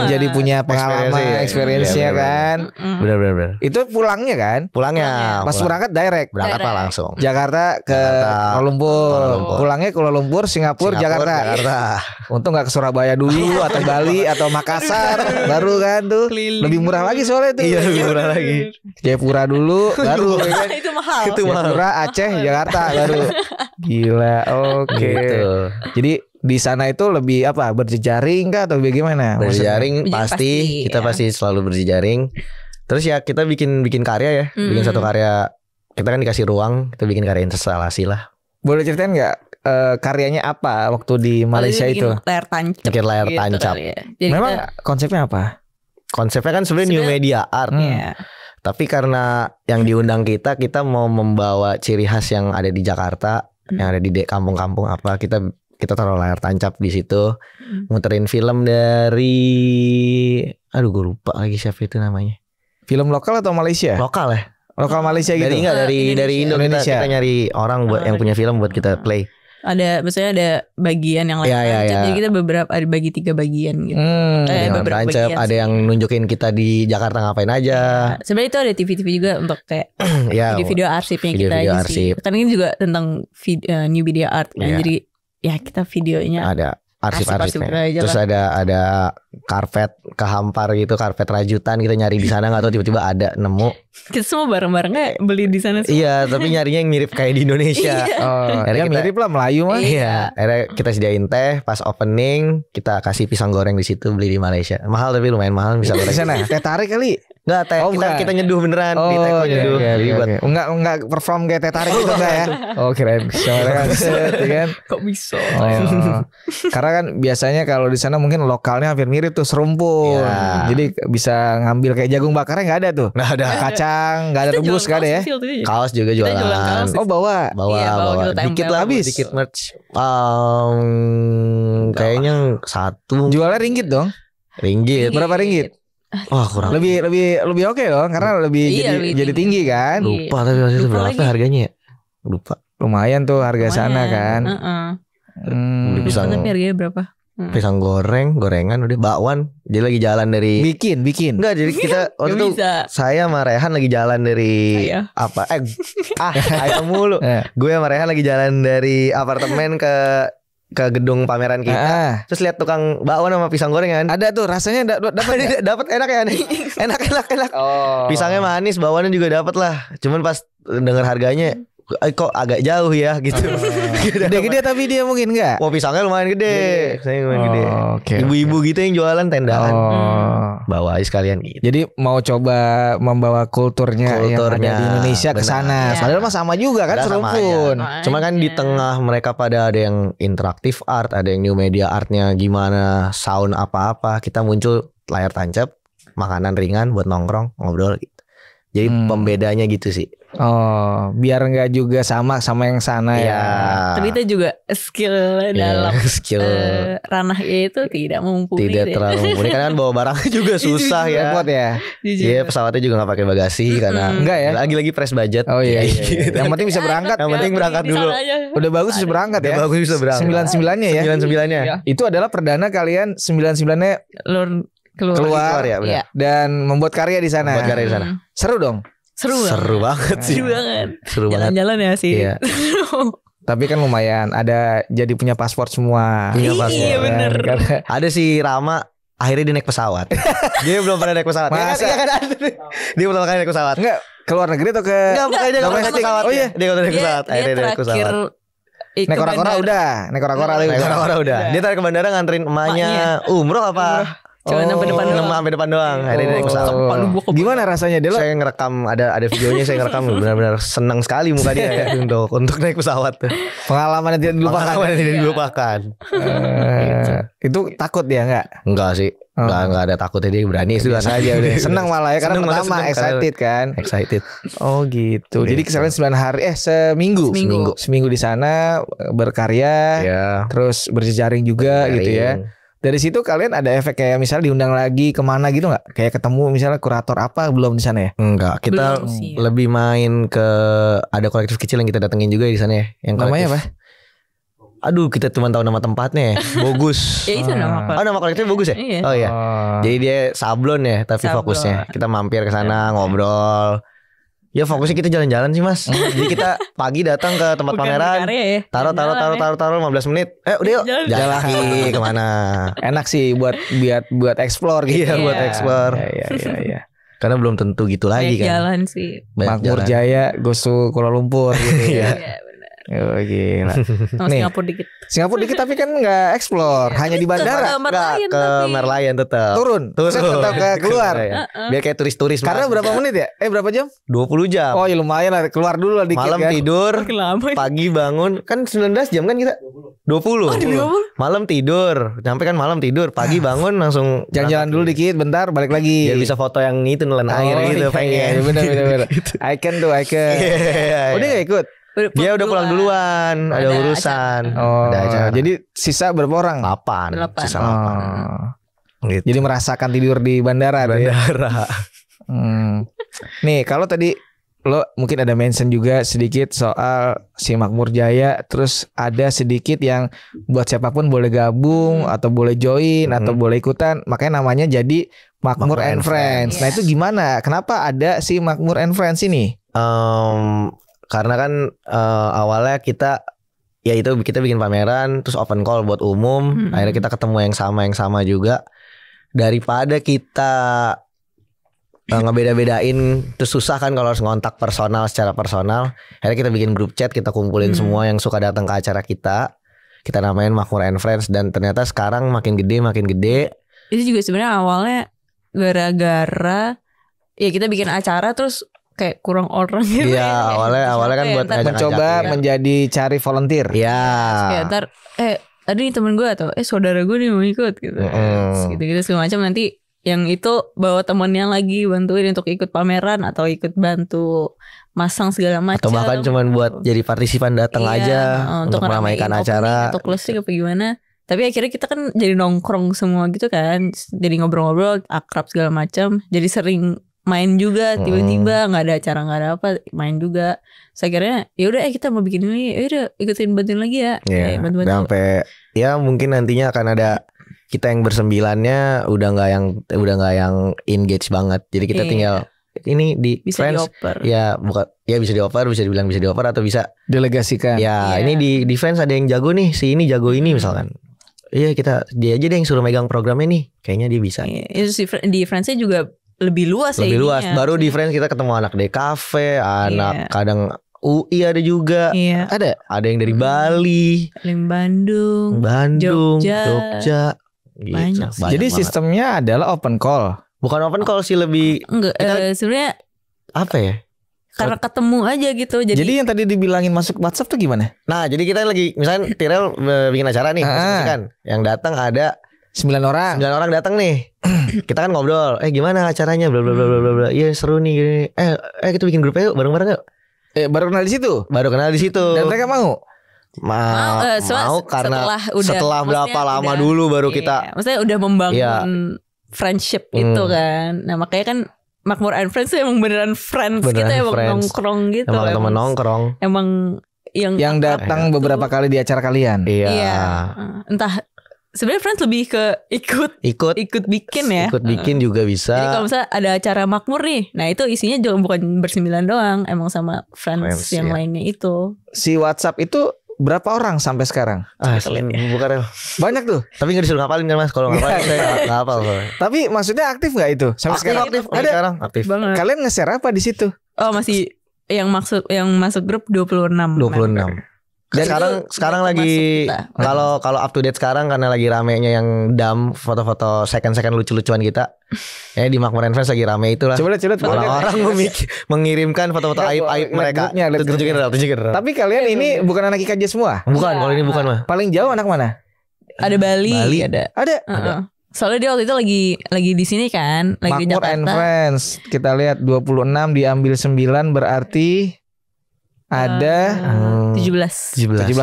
jadi punya pengalaman experience-nya kan. Benar. Itu pulangnya kan? Pulangnya. Pas berangkat direct. Berangkat apa langsung? Jakarta ke Kuala Lumpur. Pulangnya Kuala Lumpur, Singapura, Jakarta. Untung gak ke Surabaya dulu atau Bali atau Makassar baru kan tuh. Lebih murah lagi soalnya itu. Iya lebih murah lagi. Jayapura dulu baru kan. Itu mahal. Jayapura, Aceh, Jakarta baru. Gila, oke. Gitu. Jadi di sana itu lebih apa? Berjejaring kah atau bagaimana? Berjejaring pasti kita pasti selalu berjejaring. Terus ya kita bikin karya ya, bikin satu karya. Kita kan dikasih ruang, kita bikin karya instalasi lah. Boleh ceritain nggak karyanya apa waktu di Malaysia itu? Layar tancap. Bikin layar tancap. Jadi memang konsepnya apa? Konsepnya kan sebenarnya new media art. Tapi karena yang diundang kita mau membawa ciri khas yang ada di Jakarta, yang ada di kampung-kampung apa, kita taruh layar tancap di situ, muterin film dari, aduh gue lupa lagi siapa itu namanya. Film lokal atau Malaysia? Lokal ya. Lokal Malaysia gitu. Dari Indonesia. Kita nyari orang buat yang punya film buat kita play. Misalnya ada bagian yang lain tancap. Jadi kita ada bagi 3 bagian gitu. Beberapa tancap, ada yang nunjukin kita di Jakarta ngapain aja. Sebenarnya itu ada TV-TV juga untuk kayak video arsipnya kita aja sih. Kan ini juga tentang new media art kan. Jadi ya kita videonya ada arsip-arsipnya. Terus ada karpet kehampar gitu, karpet rajutan, kita nyari di sana nggak tahu tiba-tiba ada nemu. Kita semua bareng-barengnya beli di sana semua. Iya, tapi nyarinya yang mirip kayak di Indonesia. Ya mirip lah Melayu mah. Iya. Akhirnya kita sediain teh pas opening, kita kasih pisang goreng di situ, beli di Malaysia. Mahal tapi lumayan mahal pisang goreng. Di sana teh tarik kali. Enggak, kita nyeduh beneran di teko nyeduh. Jadi buat enggak perform kayak teh tarik gitu enggak ya? Oh kirain kan set ya kan. Kok bisa? Karena kan biasanya kalau di sana mungkin lokalnya hampir mirip tuh serumpun. Ya. Jadi bisa ngambil kayak jagung bakarnya enggak ada tuh. Nggak ada. Kacang, enggak ada Kita rebus, jualan enggak ada ya. kaos kecil tuh. Kaos juga Kita jualan jualan. kaos. Oh bawa. Iya, bawa gitu, Dikit tempel. lah Habis? dikit merch. Kayaknya 1 Jualnya ringgit dong. ringgit. Berapa ringgit? Wah kurang. Lebih oke dong karena lebih Iya, lebih jadi tinggi kan. Lupa tapi waktu itu Lupa berapa lagi. harganya ya? Lupa. Lumayan tuh harga sana kan. Beli pisang. Tapi harganya berapa? Pisang gorengan udah bakwan. Jadi lagi jalan dari Bikin. Enggak, jadi kita waktu Gak itu bisa. saya sama Rehan lagi jalan dari Ayah. apa? Ayam mulu. Gue sama Rehan lagi jalan dari apartemen ke gedung pameran kita. Terus lihat tukang bakwan sama pisang gorengan. Ada tuh rasanya Dapat enak ya nih. Enak. Oh. Pisangnya manis, bakwannya juga dapat lah. Cuman pas denger harganya kok agak jauh ya gitu. Gede-gede tapi dia mungkin enggak? Wah, pisangnya lumayan gede. Pisangnya lumayan gede. Oke. Ibu-ibu gitu yang jualan tendaan. Bawa aja sekalian gitu. Jadi mau coba membawa kulturnya yang ada di Indonesia ke benar. sana. Iya. Padahal mah sama juga kan Padahal sama serumpun. aja. Cuma kan di tengah mereka pada ada yang interaktif art, ada yang new media artnya gimana, sound apa-apa. Kita muncul layar tancap, makanan ringan buat nongkrong, ngobrol gitu. Jadi pembedanya gitu sih. Oh, biar enggak juga sama yang sana ya. Tapi kita juga skill dalam skill ranah itu tidak mumpuni. tidak terlalu mumpuni karena kan bawa barangnya juga susah ya. Repot ya. Iya, pesawatnya juga nggak pakai bagasi karena Enggak ya? lagi-lagi press budget. Oh iya. Gitu. Yang penting bisa berangkat. Yang penting berangkat Di sana dulu. aja. Udah bagus bisa berangkat ya. Udah bagus bisa berangkat. 99-nya ya. 99-nya. Iya. Itu adalah perdana kalian 99-nya Keluar. ya, benar. Iya. dan membuat karya di sana. Membuat karya di sana. Seru dong. Seru banget sih. Seru banget. Seru banget. Jalan-jalan ya sih. Iya. Tapi kan lumayan ada jadi punya paspor semua. Punya Iya, paspor. bener. Karena Ada si Rama akhirnya dia naik pesawat. Dia belum pernah naik pesawat. Masa? Iya kan ada. Dia pertama kali naik pesawat. enggak ke luar negeri atau ke Enggak, pokoknya dia nggak pernah naik domestik? pesawat. Oh iya. Dia nggak pernah naik pesawat. Akhirnya dia naik terakhir pesawat. itu Naik kora-kora bandara. udah. Naik kora-kora Naik kora-kora udah. Dia tarik ke bandara nganterin emaknya umroh apa? Cuma sampai depan doang. Sampai depan doang. Akhirnya dia naik pesawat. Gimana rasanya dia? Saya ngerekam ada videonya, saya ngerekam benar-benar senang sekali muka dia ya untuk naik pesawat. Pengalaman yang tidak dilupakan. Pengalaman yang tidak dilupakan. Itu takut dia enggak? Enggak sih. Enggak ada takutnya, dia berani itu Biasa aja udah. Senang malah ya karena Seneng malah, pertama seneng excited kan. Excited. Oh gitu. Jadi kesalahan 9 hari seminggu. Seminggu di sana berkarya. Ya. Terus berjejaring juga gitu ya. Dari situ kalian ada efek kayak misalnya diundang lagi kemana gitu nggak? Kayak ketemu misalnya kurator apa belum di sana ya? Enggak, kita Belum sih. lebih main ke ada kolektif kecil yang kita datengin juga di sana ya. Yang Namanya apa? Aduh, kita cuma tahu nama tempatnya ya. Bogus. Ya itu nama apa? Oh, nama kolektifnya Bogus ya? Iya. Oh iya. Jadi dia sablon ya, tapi Sablon. fokusnya kita mampir ke sana ngobrol. Ya fokusnya kita jalan-jalan sih mas. Jadi kita pagi datang ke tempat Bukan pameran, berkarya ya. taruh Jalan ya. 15 menit. Udah yuk, Jalan. jalan lagi kemana? Enak sih buat explore gitu. Iya, buat explore. Iya. Karena belum tentu gitu lagi Banyak kan. jalan sih. Banyak Makmur jalan. Jaya, goes to Kuala Lumpur gitu ya. Iya benar. Oh gila. Sama Nih. Singapura dikit. Singapura dikit tapi kan nggak explore, hanya di bandara. Enggak, ke Merlion tetap. Turun, tetap ke keluar. Biar kayak turis-turis. Karena Mas. berapa menit ya? Berapa jam? 20 jam. Oh ya lumayan lah, keluar dulu lah dikit Malam kan. tidur, Makin lama. pagi bangun, kan 19 jam kan kita. 20. Malam tidur, sampai kan malam tidur, pagi bangun langsung Jalan-jalan dulu dikit, bentar, balik lagi. biar bisa foto yang itu nelen air gitu pengen. Bener. Icon tuh, icon. Oh dia gak ikut? Dia udah pulang duluan, ada urusan. Oh, Ada acara. jadi sisa berapa orang? 8. 8. Sisa 8. Gitu. Jadi merasakan tidur di bandara, tuh ya? Bandara. Nih kalau tadi lo mungkin ada mention juga sedikit soal si Makmur Jaya, terus ada sedikit yang buat siapapun boleh gabung atau boleh join atau boleh ikutan, makanya namanya jadi Makmur and Friends. Nah itu gimana? Kenapa ada si Makmur and Friends ini? Karena kan awalnya kita bikin pameran terus open call buat umum. Akhirnya kita ketemu yang sama juga. Daripada kita ngebeda-bedain terus susah kan kalau harus ngontak secara personal. Akhirnya kita bikin grup chat, kita kumpulin semua yang suka datang ke acara kita. Kita namain Makmur and Friends dan ternyata sekarang makin gede. Itu juga sebenarnya awalnya gara-gara ya kita bikin acara terus kayak kurang orang gitu. Iya, awalnya kan buat mencoba menjadi cari volunteer. Iya. Ya ntar tadi nih temen gue atau saudara gue nih mau ikut gitu. Gitu-gitu segala macam, nanti yang itu bawa temennya lagi bantuin untuk ikut pameran atau ikut bantu masang segala macam. Atau bahkan cuman buat jadi partisipan datang aja untuk meramaikan acara atau closing apa gimana. Tapi akhirnya kita kan jadi nongkrong semua gitu kan, jadi ngobrol-ngobrol, akrab segala macam, jadi sering main juga, tiba-tiba nggak ada acara nggak ada apa, main juga. Saya kira ya udah kita mau bikin ini, ya udah ikutin bantuin lagi ya. Bantu-bantu. Sampai ya mungkin nantinya akan ada kita yang bersembilannya udah nggak yang engage banget. Jadi kita tinggal ini di bisa Friends dioper. Ya bukan ya bisa dioper, bisa dibilang bisa dioper atau bisa delegasikan. Ya ini di Friends ada yang jago nih, si ini jago ini misalkan. Iya dia aja deh yang suruh megang programnya nih, kayaknya dia bisa. Itu di Friends-nya juga lebih luas ya. Lebih luas. Baru di Friends kita ketemu anak DKV, anak kadang UI ada juga. Ada yang dari Bali, Bandung, Jogja. Gitu. Banyak. Jadi sistemnya adalah open call. Bukan open call sih, lebih sebenarnya apa ya? Karena ketemu aja gitu. Jadi yang tadi dibilangin masuk WhatsApp tuh gimana? Nah, jadi kita lagi misalnya Tirel bikin acara nih, kan. Yang datang ada 9 orang. 9 orang datang nih. Kita kan ngobrol, gimana acaranya bla bla bla bla bla. Iya seru nih gini. Kita bikin grup yuk bareng-bareng yuk. Baru kenal di situ. Dan mereka mau. Mau karena setelah berapa lama dulu baru kita. Maksudnya udah membangun friendship itu kan. Nah makanya kan Makmur and Friends tuh emang beneran friends gitu, emang nongkrong gitu. Emang teman nongkrong. Emang yang datang beberapa kali di acara kalian. Iya. Entah sebenarnya Friends lebih ke ikut bikin ya. Ikut bikin juga bisa. Jadi kalau misalnya ada acara Makmur nih, nah itu isinya juga bukan bersembilan doang, emang sama friends yang lainnya itu. Si WhatsApp itu berapa orang sampai sekarang? Bukan banyak tuh. Tapi nggak disuruh ngapalin kan Mas. Kalau ngapalin saya nggak hafal. Tapi maksudnya aktif nggak itu? Sampai sekarang aktif. Ada sekarang aktif banget. Kalian nge-share apa di situ? Oh masih yang masuk grup 26. Dan sekarang lagi kalau up to date sekarang karena lagi ramenya yang dump foto-foto second lucu-lucuan kita. Di Makmur and Friends lagi rame itulah. Coba orang mengirimkan foto-foto aib mereka. Tunjukin. Tapi kalian ini bukan anak IKJ semua? Bukan, kalau ini bukan mah. Paling jauh anak mana? Ada Bali. Ada. Soalnya dia waktu itu lagi di sini kan, lagi di Makmur Jakarta. and Friends. Kita lihat 26 diambil 9 berarti ada 17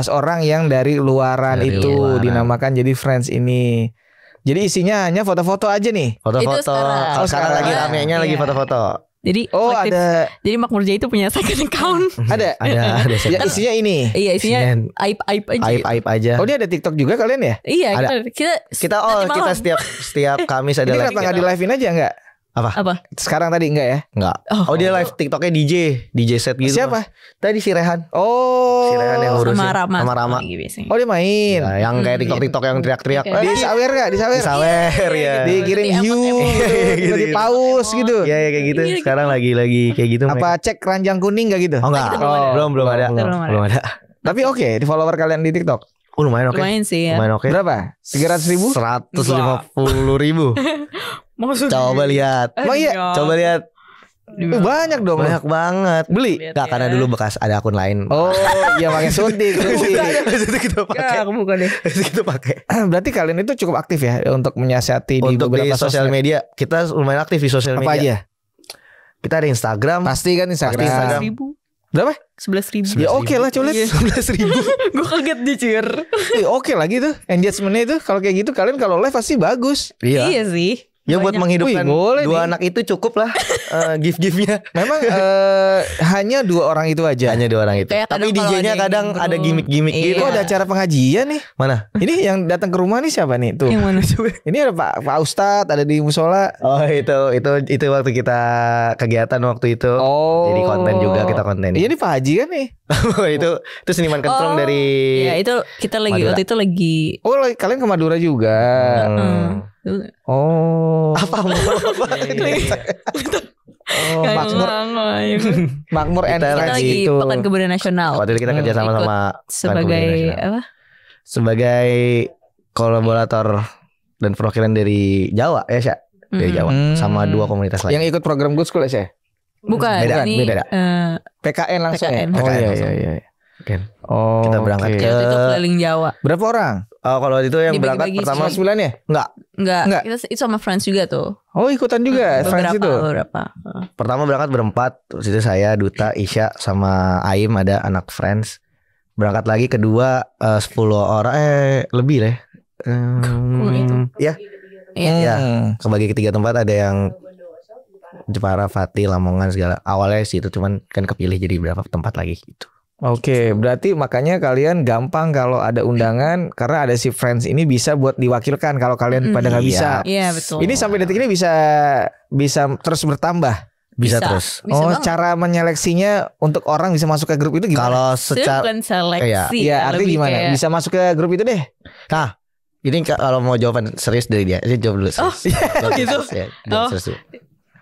orang yang dari luaran itu dinamakan jadi Friends ini. Jadi isinya hanya foto-foto aja nih. Foto-foto. Kalau sekarang lagi ramenya lagi foto-foto. Jadi ada. Jadi Makmur Jaya itu punya second account. Ada. Ya, isinya ini. Iya, isinya aib aja. Aib aja. Oh, dia ada TikTok juga kalian ya? Iya, kita setiap Kamis ada live. Ini kenapa enggak di live-in aja enggak? Apa? Sekarang tadi enggak ya? Enggak. Oh dia live TikToknya DJ set gitu. Siapa? Tadi si Rehan. Oh, si Rehan yang ngurusin sama Rama. Oh dia main. Ya, yang kayak TikTok yang teriak-teriak. Disawer enggak? Disawer ya. Dikirim gitu. Di paus gitu. Iya kayak gitu. Sekarang lagi kayak gitu. Apa cek keranjang kuning enggak gitu? Oh enggak. Belum ada. Tapi oke, di follower kalian di TikTok. Lumayan oke. Lumayan sih ya. Lumayan oke. Berapa? 300.000? 150.000. Coba lihat. Emang iya? Coba lihat. Banyak dong. Banyak banget. Beli? Enggak, karena dulu bekas ada akun lain. Oh, iya pakai suntik. Itu kita pakai. Bukan deh. Itu pakai. Berarti kalian itu cukup aktif ya untuk menyiasati di beberapa sosial media. Kita lumayan aktif di sosial media. Apa aja? Kita ada Instagram. Pasti kan Instagram. 11.000. Berapa? 11.000. Ya oke lah, coba lihat. 11.000. Gue kaget jujur. Oke lagi tuh engagementnya itu. Kalau kayak gitu kalian kalau live pasti bagus. Iya sih. Ya buat menghidupkan dua anak itu cukup lah gift-giftnya. Memang hanya 2 orang itu aja. Hanya 2 orang itu. Tapi DJ-nya kadang ada gimmick-gimmick gitu. Oh ada acara pengajian nih. Mana? Ini yang datang ke rumah nih siapa nih tuh? Yang mana? Ini ada Pak Ustadz ada di musola. Oh itu waktu kita kegiatan waktu itu. Oh. Jadi konten juga kita konten. Iya ini Pak Haji kan nih. itu seniman kentrong dari. Ya itu kita lagi Madura. waktu itu lagi. Oh kalian ke Madura juga. Oh. Apa? Makmur and Kita lagi itu. Pekan Kebudayaan Nasional. Waktu itu kita kerja sama sebagai apa? Sebagai kolaborator dan perwakilan dari Jawa ya Sya. dari Jawa sama 2 komunitas lain. Yang ikut program Good School ya? Bukan, Beda, ini beda. PKN langsung ya? PKN. Oh PKN iya langsung. iya. Oke. Oh, Kita berangkat oke. ke- waktu itu keliling Jawa. Berapa orang? Kalau itu yang berangkat Dibagi-bagi pertama Sama 9 ya? enggak. Enggak, kita itu sama friends juga tuh. Oh ikutan juga friends itu. Beberapa. Pertama berangkat berempat, terus itu saya, Duta, Isya sama Aim ada anak friends. Berangkat lagi kedua 10 orang lebih lah. Ya, Iya. ya. Kebagi ke 3 tempat, ada yang Jepara, Fatih, Lamongan segala. Awalnya sih itu cuman kan kepilih jadi berapa tempat lagi gitu. Oke, berarti makanya kalian gampang kalau ada undangan karena ada si friends ini bisa buat diwakilkan kalau kalian pada nggak bisa. Iya, betul. Ini sampai detik ini bisa terus bertambah. Bisa terus. Bisa Oh, banget. cara menyeleksinya untuk orang bisa masuk ke grup itu gimana? Kalau Sebenarnya secara bukan seleksi. Iya, artinya lebih gimana? kayak- Bisa masuk ke grup itu deh. ini kalau mau jawaban serius dari dia, saya jawab dulu. Oh, gitu. Oh.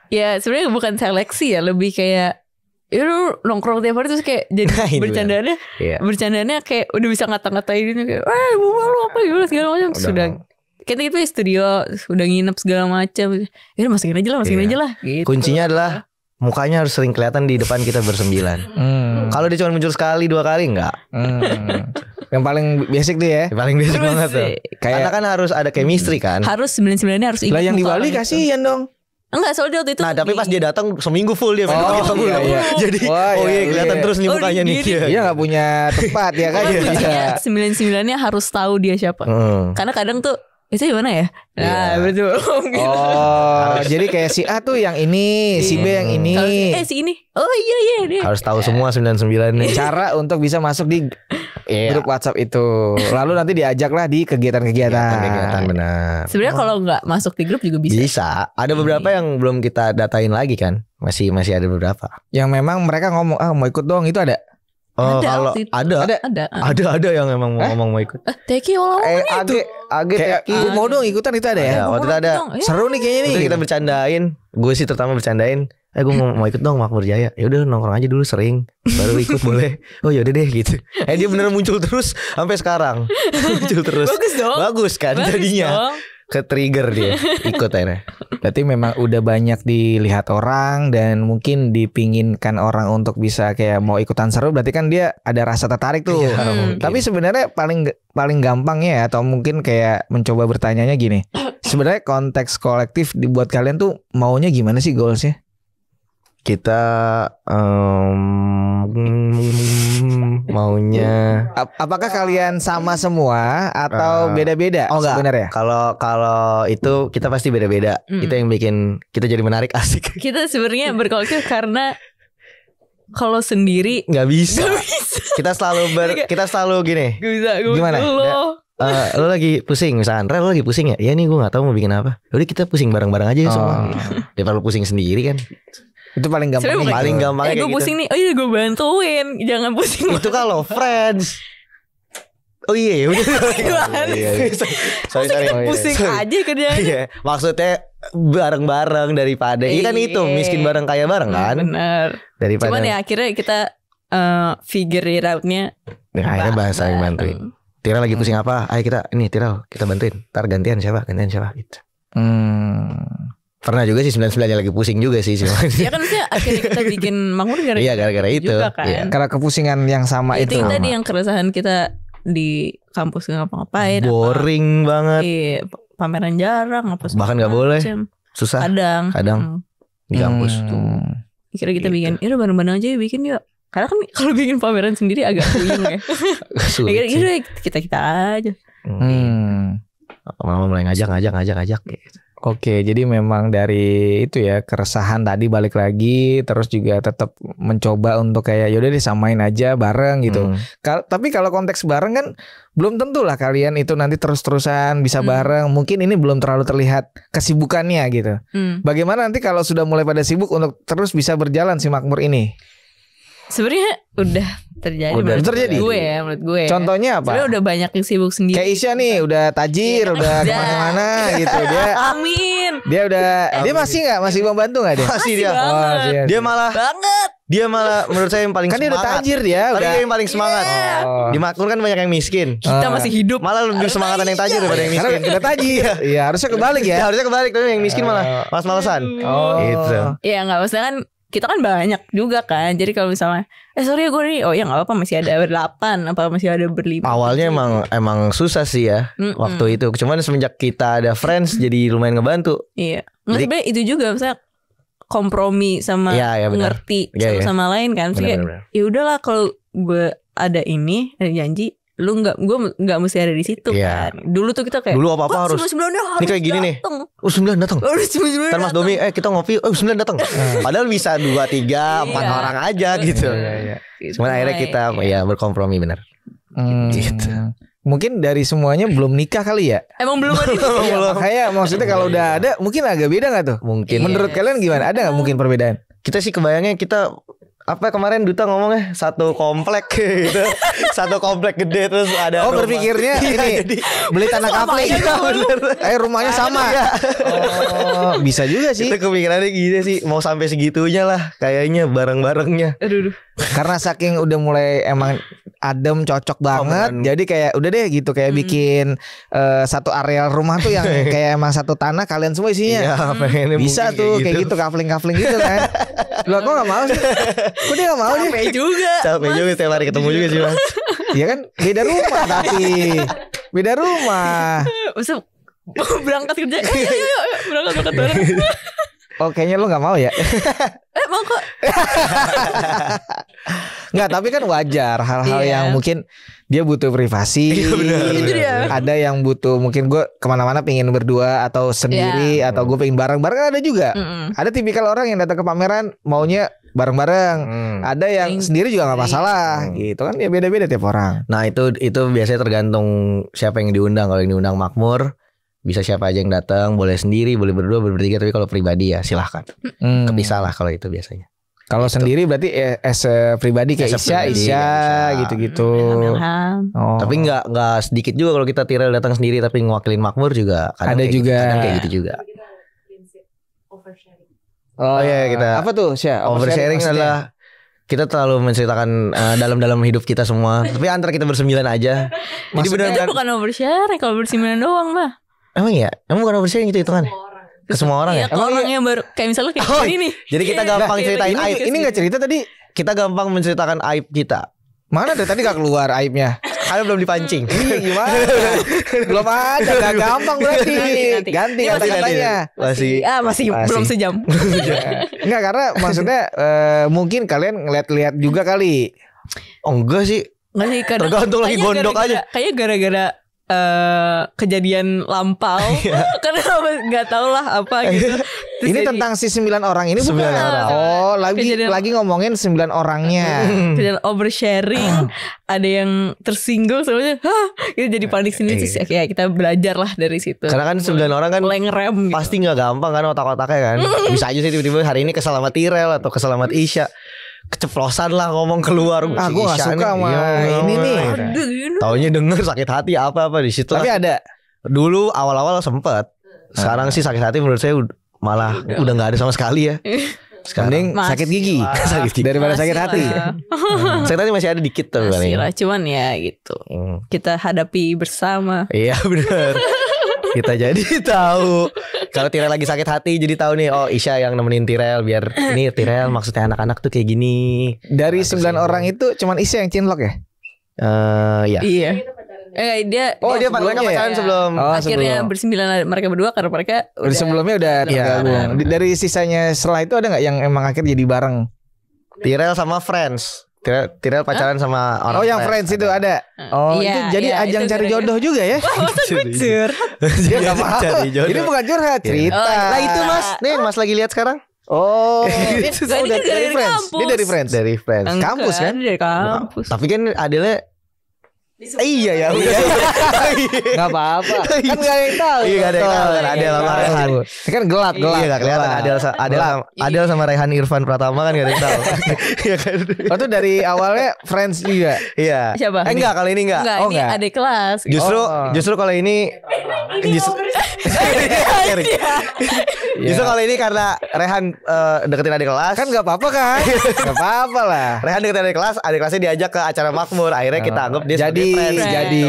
Ya sebenarnya bukan seleksi ya, lebih kayak ya lu nongkrong tiap hari terus kayak jadi Ini bercandaannya Iya. bercandaannya kayak udah bisa ngata-ngatain ini kayak bu lu apa gimana segala macam. Udah. Sudah kita itu ya studio udah nginep segala macam. Ya udah masukin aja lah gitu. Kuncinya adalah mukanya harus sering kelihatan di depan kita bersembilan. Kalau dia cuma muncul sekali 2 kali enggak. Yang paling basic tuh ya. Yang paling basic Terus banget tuh. sih, Karena kan harus ada chemistry kan. harus 99-nya harus ikut. Lah yang di muka Bali orang itu. kasihan dong. Enggak, soalnya waktu itu Nah tapi pas dia datang seminggu full dia main Oh, pakai mulu. iya, iya. Jadi Wah, oh iya, iya kelihatan iya. terus nih Oh, mukanya nih. dia- Dia nggak punya tempat ya kan? Kan Iya. kuncinya 99-nya harus tahu dia siapa. Karena kadang tuh itu gimana ya? Nah, Iya. betul. Gitu. Oh, jadi kayak si A tuh yang ini, si B yang ini. Kalau si ini. Oh iya dia. Harus tahu semua 99 nih. Cara untuk bisa masuk di Iya. grup WhatsApp itu. Lalu nanti diajaklah di kegiatan-kegiatan. Kegiatan benar. Sebenarnya kalau nggak masuk di grup juga bisa. Bisa. Ada beberapa yang belum kita datain lagi kan. Masih ada beberapa. Yang memang mereka ngomong, mau ikut dong, itu ada. Oh Ada kalau waktu itu. ada Ada. yang emang mau ngomong mau ikut. Teki olah itu. Kayak gue mau dong ikutan itu ada ya. Ada, waktu itu ada. Seru nih kayaknya nih. Itu kita bercandain. Gue sih terutama bercandain. Gue mau ikut dong Makmur Jaya. Ya udah nongkrong aja dulu sering. Baru ikut boleh. Oh yaudah deh gitu. Dia bener muncul terus sampai sekarang. Muncul terus. Bagus dong. Bagus kan Bagus jadinya. dong. Ke-trigger dia. Ikut akhirnya. Berarti memang udah banyak dilihat orang dan mungkin dipinginkan orang untuk bisa kayak mau ikutan seru. Berarti kan dia ada rasa tertarik tuh. Tapi sebenarnya paling gampangnya ya, atau mungkin kayak mencoba bertanyanya gini. Sebenarnya konteks kolektif dibuat kalian tuh maunya gimana sih goalsnya? Kita maunya Apakah kalian sama semua atau beda-beda oh enggak. sebenarnya? Kalau itu kita pasti beda-beda. Itu yang bikin kita jadi menarik, asik. Kita sebenarnya berkolektif karena kalau sendiri Nggak bisa. nggak bisa. Kita selalu gini. Gak bisa. Gimana? Lo lagi pusing misalkan, lo lagi pusing ya? Ya nih gue nggak tahu mau bikin apa. Udah kita pusing bareng-bareng aja semua. Daripada lo pusing sendiri kan. Itu paling gampang. Sebenarnya Paling gampang gue kayak pusing nih. Oh iya gue bantuin. Jangan pusing. Itu kalau friends. Oh iya, udah. Sorry. Pusing aja kerjanya. Iya, maksudnya bareng-bareng daripada iya kan itu miskin bareng kaya bareng kan. Bener. Daripada Cuman ya akhirnya kita figure it out-nya. akhirnya bahasa yang bantuin. Tira lagi pusing apa? Ayo kita kita bantuin. Ntar gantian siapa gitu. Pernah juga sih 99 yang lagi pusing juga sih. Ya kan maksudnya akhirnya kita bikin Makmur gara-gara Iya gara-gara itu. juga kan. Iya. Karena kepusingan yang sama itu. Itu tadi yang keresahan kita di kampus nggak ngapa-ngapain. Boring banget. Iya, pameran jarang apa segala Bahkan nggak boleh. macem. Susah Kadang di kampus tuh. Kira kita Gitu. bikin, ya udah bareng-bareng aja yuk bikin yuk. Karena kan kalau bikin pameran sendiri agak puyeng ya. Sulit sih. Kira-kira kita aja. Malah mulai ngajak gitu. Oke, jadi memang dari itu ya keresahan tadi balik lagi, terus juga tetap mencoba untuk kayak yaudah deh samain aja bareng gitu. Tapi kalau konteks bareng kan belum tentu lah kalian itu nanti terus-terusan bisa bareng. Mungkin ini belum terlalu terlihat kesibukannya gitu. Bagaimana nanti kalau sudah mulai pada sibuk untuk terus bisa berjalan si Makmur ini? Sebenarnya udah terjadi. Udah menurut terjadi? menurut gue. Contohnya apa? Sebenarnya udah banyak yang sibuk sendiri. Kayak Isya nih udah tajir, udah kemana-mana gitu. Amin. Dia masih nggak? Masih membantu nggak dia? Masih dia. banget. Oh, Dia malah Banget. Dia malah menurut saya yang paling Kan dia semangat. udah tajir dia, Tapi udah. dia yang paling semangat. Oh. Di Makmur kan banyak yang miskin. Kita masih hidup. Malah lebih semangatan yang tajir daripada yang Karena miskin. udah tajir. Iya, harusnya kebalik Ya ya. harusnya kebalik, tapi yang miskin malah males-malesan. Oh. Gitu. Ya nggak maksudnya kan kita kan banyak juga kan. Jadi kalau misalnya sorry gue nih, oh ya nggak apa-apa, masih ada ber-8, apa masih ada ber-5. Awalnya emang susah sih ya waktu itu. Cuman semenjak kita ada friends jadi lumayan ngebantu. Iya. Nggak, sebenarnya itu juga misalnya kompromi sama Iya, benar. ngerti Iya, iya. sama lain kan. Maksudnya Benar-benar. ya udahlah kalau gue ada ini, ada janji, lu gue nggak mesti ada di situ Iya. kan. Dulu tuh kita kayak Dulu apa-apa harus. Ini kayak gini nih. Oh 9 datang. Ntar Mas Domi kita ngopi. Oh 9 datang. Padahal bisa 2, 3, 4 Iya. orang aja gitu. Iya. Cuman akhirnya kita ya berkompromi benar. Gitu. Mungkin dari semuanya belum nikah kali ya. Emang belum ada. Iya, makanya maksudnya kalau udah ada mungkin agak beda gak tuh? Mungkin. Menurut kalian gimana? Ada gak mungkin perbedaan? Kita sih kebayangnya kita apa kemarin Duta ngomongnya satu komplek gitu. Satu komplek gede terus ada Oh rumah. berpikirnya Iya, ini jadi beli tanah kapling. Iya, bener. Rumahnya sama. Oh bisa juga sih. Kita kepikirannya gitu sih. Mau sampai segitunya lah kayaknya bareng-barengnya. Aduh. Karena saking udah mulai emang adem cocok banget. bener. Jadi kayak udah deh gitu kayak bikin satu areal rumah tuh yang kayak emang satu tanah kalian semua isinya. Iya, pengennya Bisa mungkin tuh kayak gitu kafling-kafling gitu kan. Loh kok gak mau sih? Kok dia gak mau sih? Capek juga. Capek juga setiap hari ketemu juga sih Mas. Iya kan beda rumah tapi beda rumah. Maksudnya berangkat kerja. Ayo, berangkat bareng. Oh kayaknya lu gak mau ya? Mau kok. Nggak tapi kan wajar hal-hal Iya. yang mungkin dia butuh privasi. Itu dia. Ada yang butuh mungkin gue kemana-mana pengen berdua atau sendiri atau gue pengen bareng-bareng kan ada juga. Ada tipikal orang yang datang ke pameran maunya bareng-bareng. Ada yang sendiri juga nggak masalah. Gitu kan ya beda-beda tiap orang. Nah itu biasanya tergantung siapa yang diundang. Kalau yang diundang makmur bisa siapa aja yang datang, boleh sendiri, boleh berdua, boleh bertiga. Tapi kalau pribadi ya silahkan. Kepisah lah kalau itu biasanya. Kalau sendiri berarti as a pribadi kayak As a pribadi, Isya Isya. gitu-gitu. Ilham. Oh. Tapi nggak sedikit juga kalau kita Tirel datang sendiri tapi ngewakilin makmur juga. Kadang Ada kayak juga. Gitu, kadang kayak gitu juga. Oh iya, kita- apa tuh Sya? Oversharing maksudnya? adalah kita terlalu menceritakan dalam hidup kita semua. Tapi antara kita bersembilan aja. Jadi Itu benar-benar. bukan oversharing, kalau bersimpulan doang mah. Emang ya? Emang bukan oversharing gitu hitungan? Ke semua orang ya? Iya, ke orang yang baru kayak misalnya kayak ini nih. Jadi kita gampang ceritain aib. Ini nggak cerita tadi. Kita gampang menceritakan aib kita. Mana tuh tadi gak keluar aibnya? Karena belum dipancing. Iya gimana? Belum ada, gak gampang berarti. Nanti. Ganti Ini masih- kata-katanya. Masih Masih belum sejam. Enggak karena maksudnya mungkin kalian ngeliat-liat juga kali. Oh enggak sih. Nggak sih, kadang Tergantung lagi kayaknya gondok gara-gara- aja. Kayaknya gara-gara kejadian lampau. Karena nggak tahu lah apa gitu. Terus Ini jadi tentang si 9 orang ini bukan? 9 orang. Oh Kejadian- lagi ngomongin 9 orangnya. kejadian oversharing. Ada yang tersinggung semuanya. Hah, itu jadi panik sendiri. Terus ya kita belajar lah dari situ. Karena kan 9 orang kan mulai ngerem gitu. pasti nggak gampang kan otak-otaknya kan. Bisa aja sih tiba-tiba hari ini kesel sama Tirel atau kesel sama Isya. Keceplosan lah ngomong keluar. Ah Si gue gak Isya suka sama ini nih. Aduh, gitu. Taunya denger sakit hati apa-apa di situ. Tapi ada. Dulu awal-awal sempet. Sekarang sih sakit hati menurut saya malah udah nggak ada sama sekali ya. Sekarang Mending Masih sakit gigi sakit gigi. daripada sakit Masih hati. lah. Sakit hati masih ada dikit tuh Masih paling. lah, cuman ya gitu. Kita hadapi bersama. Iya benar. Kita jadi tahu kalau Tirel lagi sakit hati jadi tahu nih oh Isya yang nemenin Tirel biar ini Tirel maksudnya anak-anak tuh kayak gini. Dari 9 orang itu cuman Isya yang cinlok ya? Ya. Iya. Dia Oh dia sebelumnya mereka ya? pacaran sebelum. Oh, akhirnya sebelum. bersembilan mereka berdua karena mereka Udah sebelumnya udah Iya, tergabung. Dari sisanya setelah itu ada nggak yang emang akhir jadi bareng? Tirel sama Friends. Tirel pacaran sama orang. Oh yang friends itu ada. Oh Iya, itu jadi iya, ajang itu cari gara-gara- jodoh juga ya? Cur. Dia nggak apa-apa. Cari jodoh. Ini bukan curhat cerita. Oh, Lah itu Mas, nih yang Mas lagi lihat sekarang. Oh, Ini itu kan udah dari dari friends. kampus. Dia dari friends. Dari Friends. Kampus kan? Dari kampus. Tapi kan Adele iya ya. Gak apa-apa. Kan gak ada yang tahu. Iya, gak ada yang tahu kan, Adele sama Rehan. Ini kan gelap. Iya gak kelihatan Adele sama Rehan Irfan Pratama kan gak ada yang tahu. Iya kan. Oh tuh dari awalnya friends juga. Iya. Siapa? Enggak kali ini enggak. Enggak, Oh, ini enggak. adik kelas. Justru Oh. justru kalau ini justru, sharing. Justru kalau ini karena Rehan deketin adik kelas. Kan nggak apa-apa kan? Nggak apa-apa lah. Rehan deketin adik kelasnya diajak ke acara makmur. Akhirnya kita anggap dia jadi sebagai friends. jadi.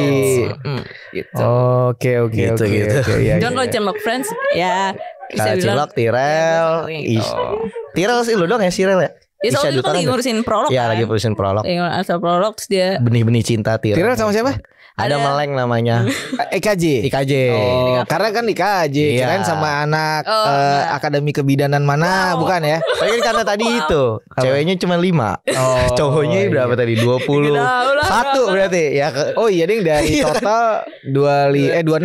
Gitu. Oke. Gitu. Iya, Jangan kalau Cinlok Friends ya bisa bilang Cilok, Tirel, Tirel sih lu dong ya Sirel ya. ya soalnya itu kan lagi ngurusin prolog Iya kan. lagi ngurusin prolog. Asal prolog terus dia Benih-benih cinta Tirel. Tirel sama siapa? Ada Meleng namanya. IKJ. IKJ. Oh, karena kan IKJ Iya. kirain sama anak enggak. Akademi Kebidanan mana, bukan ya? Tapi kan karena tadi itu ceweknya cuma 5. Cowoknya berapa tadi? 20. Satu berarti ya. Oh iya ding dari total 26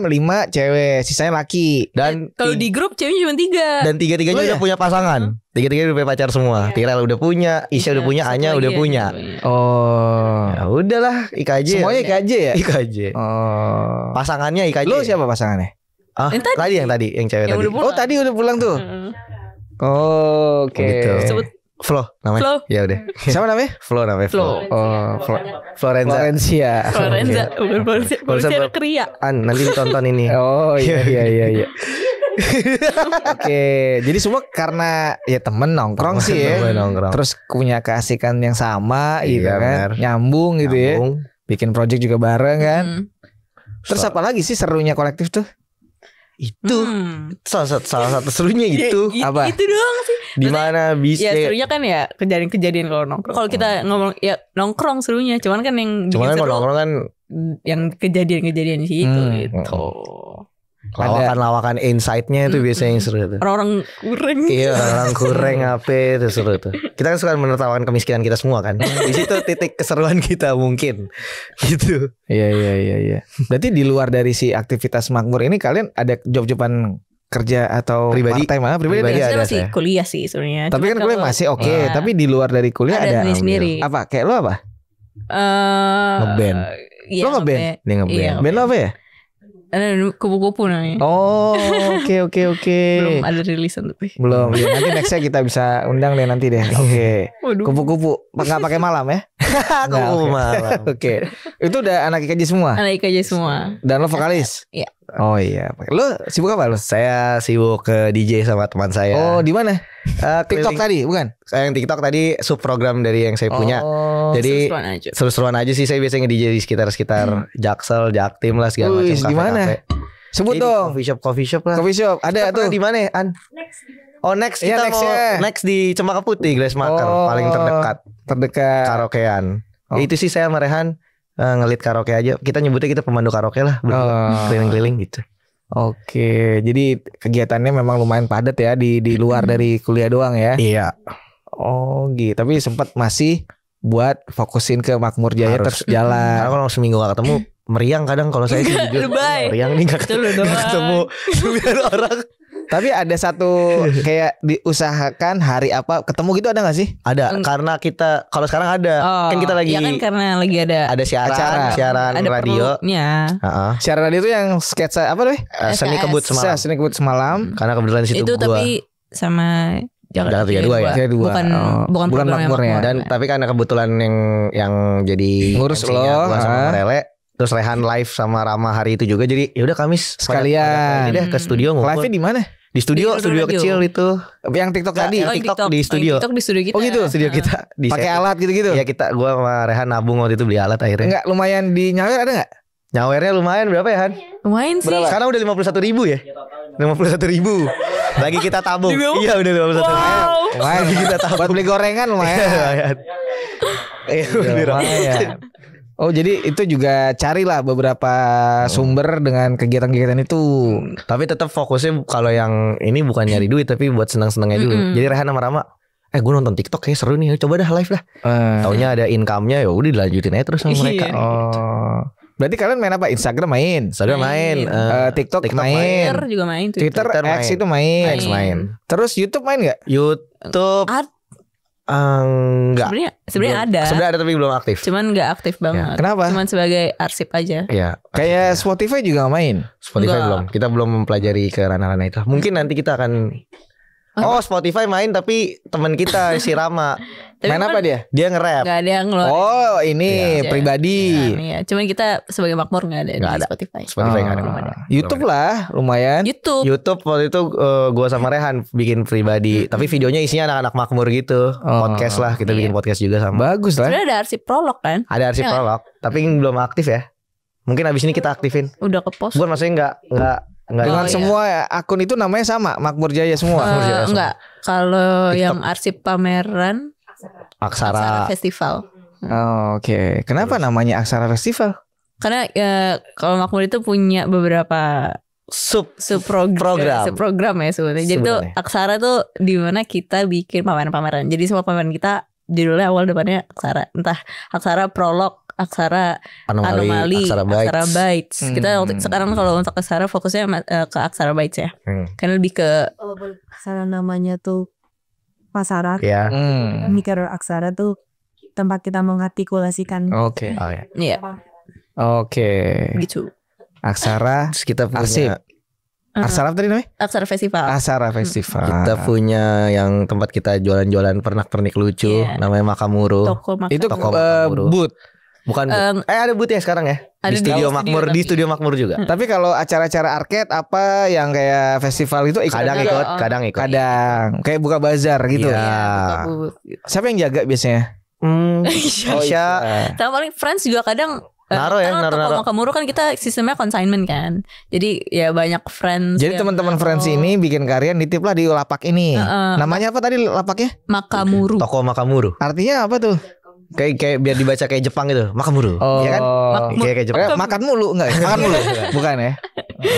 5 cewek, sisanya laki. Dan kalau di grup ceweknya cuma 3. dan tiga-tiganya udah punya pasangan. Tiga-tiganya udah punya pacar semua. Tirel udah punya, Isya udah punya, Anya udah punya. Oh. Ya udahlah IKJ. Semuanya IKJ ya? IKJ. Oh. Pasangannya IKJ. Lu siapa pasangannya? Ah, Yang tadi. yang cewek Yang tadi. udah pulang. Oh, tadi udah pulang tuh. Heeh. Oh, oke. Gitu. Sebut Flo namanya. Flo. Ya udah. Siapa namanya? Flo namanya Flo. Oh, Florenza. Florencia. Florenza bukan Florencia Kria. Nanti ditonton ini. Oh iya. Oke, jadi semua karena ya temen nongkrong sih ya. Temen nongkrong. Terus punya keasikan yang sama gitu Iya, kan. benar. Nyambung gitu ya. Nyambung. Bikin project juga bareng kan. Terus So- apa lagi sih serunya kolektif tuh? Itu salah satu serunya itu. Apa? Itu doang sih. Di mana bisa? Ya serunya kan ya kejadian-kejadian kalau nongkrong. Kalau kita ngomong ya nongkrong serunya, cuman kan yang Cuman bikin kan kalau seru nongkrong kan yang kejadian-kejadian sih itu gitu. lawakan insight-nya itu biasanya yang seru tuh. Orang-orang kurang. Iya orang kurang apa itu seru tuh. Kita kan suka menertawakan kemiskinan kita semua kan. Di situ titik keseruan kita mungkin. Gitu. Iya. Berarti di luar dari si aktivitas makmur ini kalian ada job-joban kerja atau Pribadi. part-time Pribadi Saya ada masih saya. kuliah sih sebenarnya. Tapi Cuman kan kuliah kalau- masih oke. Iya. Tapi di luar dari kuliah ada ada sendiri. apa? Kayak lo apa? Ngeband. Iya, Lo ngeband? Dia ngeband. Iya. Band lo apa ya? Kupu-kupu namanya. Oh, oke. Belum ada rilisan tapi. Belum. Ya, nanti nextnya kita bisa undang deh nanti deh. Oke. Waduh. Kupu-kupu nggak pakai malam ya? Nggak, Kupu oke. malam. Oke. Itu udah anak IKJ semua. Anak IKJ semua. Dan lo vokalis? Iya. Oh iya. Lo sibuk apa lo? Saya sibuk ke DJ sama teman saya. Oh, di mana? TikTok keliling. tadi, bukan? Saya yang TikTok tadi sub program dari yang saya punya. Oh. Jadi Seru-seruan aja. seru-seruan aja sih saya biasanya nge-DJ di sekitar Jaksel, Jaktim lah segala Wih, macam. di mana? Di Sebut dong. Coffee shop lah. Coffee shop ada Kita tuh. pernah di mana ya, An? Oh next Iya, kita next-nya. mau next di Cempaka Putih Glassmaker paling terdekat Terdekat. karaokean. Oh. Ya, itu sih saya sama Rehan ngelit karaoke aja. Kita nyebutnya kita pemandu karaoke lah, keliling-keliling gitu. Oke, jadi kegiatannya memang lumayan padat ya di luar dari kuliah doang ya. Iya. Oh, gitu. Tapi sempat masih buat fokusin ke Makmur Jaya Harus. terus jalan. Karena kalau seminggu gak ketemu meriang kadang kalau saya sih jujur. Lebay. Meriang nih gak Itu lu doang. ketemu 9 orang. Tapi ada satu kayak diusahakan hari apa ketemu gitu ada gak sih? Ada karena kita kalau sekarang ada kan kita lagi ya kan karena lagi ada ada siaran ada radio. perlunya. Heeh. Siaran radio itu yang sketsa apa tuh? Seni SKS. kebut semalam. Seni kebut semalam. Karena kebetulan di situ Itu gua. tapi sama Jakarta 32 ya? Jakarta 32. Bukan Oh, bukan bukan program yang makmurnya. makmur. Dan tapi karena kebetulan yang jadi Ngurus MC-nya lo, gua sama Rele, terus Rehan live sama Rama hari itu juga, jadi yaudah Kamis Sekalian. pada ini deh ke studio ngumpul. Live-nya di mana? Di studio Di studio radio. kecil itu. Yang TikTok tadi. Yang TikTok di studio. TikTok di studio kita. Oh gitu? Studio kita di Pakai alat gitu-gitu. Iya kita gua sama Rehan nabung waktu itu beli alat akhirnya. Enggak lumayan di nyawer ada enggak? Nyawernya lumayan berapa ya Han? Lumayan sih. Sekarang udah 51.000 ya? 51.000. Lagi kita tabung. Iya udah 51.000. Wow. Lumayan kita tahu. Buat beli gorengan lumayan. Iya Lumayan. Oh jadi itu juga carilah beberapa sumber dengan kegiatan-kegiatan itu. Tapi tetap fokusnya kalau yang ini bukan nyari duit tapi buat senang-senangnya dulu. Jadi Rehan sama Rama, gue nonton TikTok kayak seru nih, coba dah live dah. Taunya ada income-nya, ya udah dilanjutin aja terus sama mereka. Iya. Oh. Berarti kalian main apa? Instagram main, Instagram main, TikTok TikTok main, Twitter juga main tuh. Twitter Twitter X main. itu main. X main. Terus YouTube main nggak? YouTube Art enggak. sebenarnya ada. Sebenarnya ada tapi belum aktif. Cuman nggak aktif banget. Kenapa? Cuman sebagai arsip aja. Iya. Kayak Spotify juga nggak main. Spotify Enggak. belum. Kita belum mempelajari ke ranah-ranah itu. Mungkin nanti kita akan. Oh Spotify main tapi teman kita si Rama Tapi Main kan apa dia? Dia nge-rap. Gak ada yang ngeluarin. Oh ini Iya. pribadi. Iya, cuman kita sebagai makmur gak ada Nggak di ada. Spotify. Spotify nggak ada. YouTube lah lumayan. YouTube. YouTube waktu itu gua sama Rehan bikin pribadi, tapi videonya isinya anak-anak makmur gitu. Podcast lah, kita bikin podcast juga sama. Bagus lah. Sebenarnya ada arsip prolog kan? Ada arsip Iya. prolog, tapi belum aktif ya. Mungkin abis ini kita aktifin. Udah ke post. Bukan maksudnya nggak Dengan iya. semua akun itu namanya sama, Makmur Jaya semua. Enggak. Kalau yang arsip pameran Aksara Aksara. Festival. Oh, oke. Kenapa namanya Aksara Festival? Karena kalau makmur itu punya beberapa Program. subprogram ya sebetulnya. Jadi tuh Sebenarnya. Aksara tuh di mana kita bikin pameran-pameran. Jadi semua pameran kita judulnya awal depannya Aksara. Entah Aksara Prolog, Aksara Anomali, Aksara Aksara Bytes. Bytes. Kita sekarang kalau untuk Aksara fokusnya ke Aksara Bytes ya. Karena lebih ke Aksara namanya tuh Pasaran. Ya. Mikro Aksara tuh tempat kita mengartikulasikan. Oke. Oh ya. ya Oke. gitu. Aksara Terus kita Arsip. punya Aksara apa tadi namanya? Aksara Festival. Aksara Festival. kita punya yang tempat kita jualan-jualan pernak-pernik lucu, Iya. namanya Makamuru. Toko makan. Itu Toko Makmur. booth. Bukan booth. Ada booth ya sekarang ya? Ada Di di studio studio Makmur, tapi. di studio Makmur juga. Tapi kalau acara-acara arcade apa yang kayak festival itu ikut Kadang juga. ikut, kadang ikut. kadang kayak buka bazar gitu. Iya. Buka booth gitu. Siapa yang jaga biasanya? Aisyah. Sama paling friends juga kadang Naro ya, karena naro-naro. Toko Makamuru kan kita sistemnya consignment kan. Jadi ya banyak friends. Jadi yang teman-teman naro. friends ini bikin karya nitip lah di lapak ini. Namanya apa tadi lapaknya? Makamuru. Toko Makamuru. Artinya apa tuh? Kayak biar dibaca kayak Jepang gitu. Makamuru. Oh, Iya kan? Kayak Jepang. makan mulu enggak? Makan mulu. Bukan ya?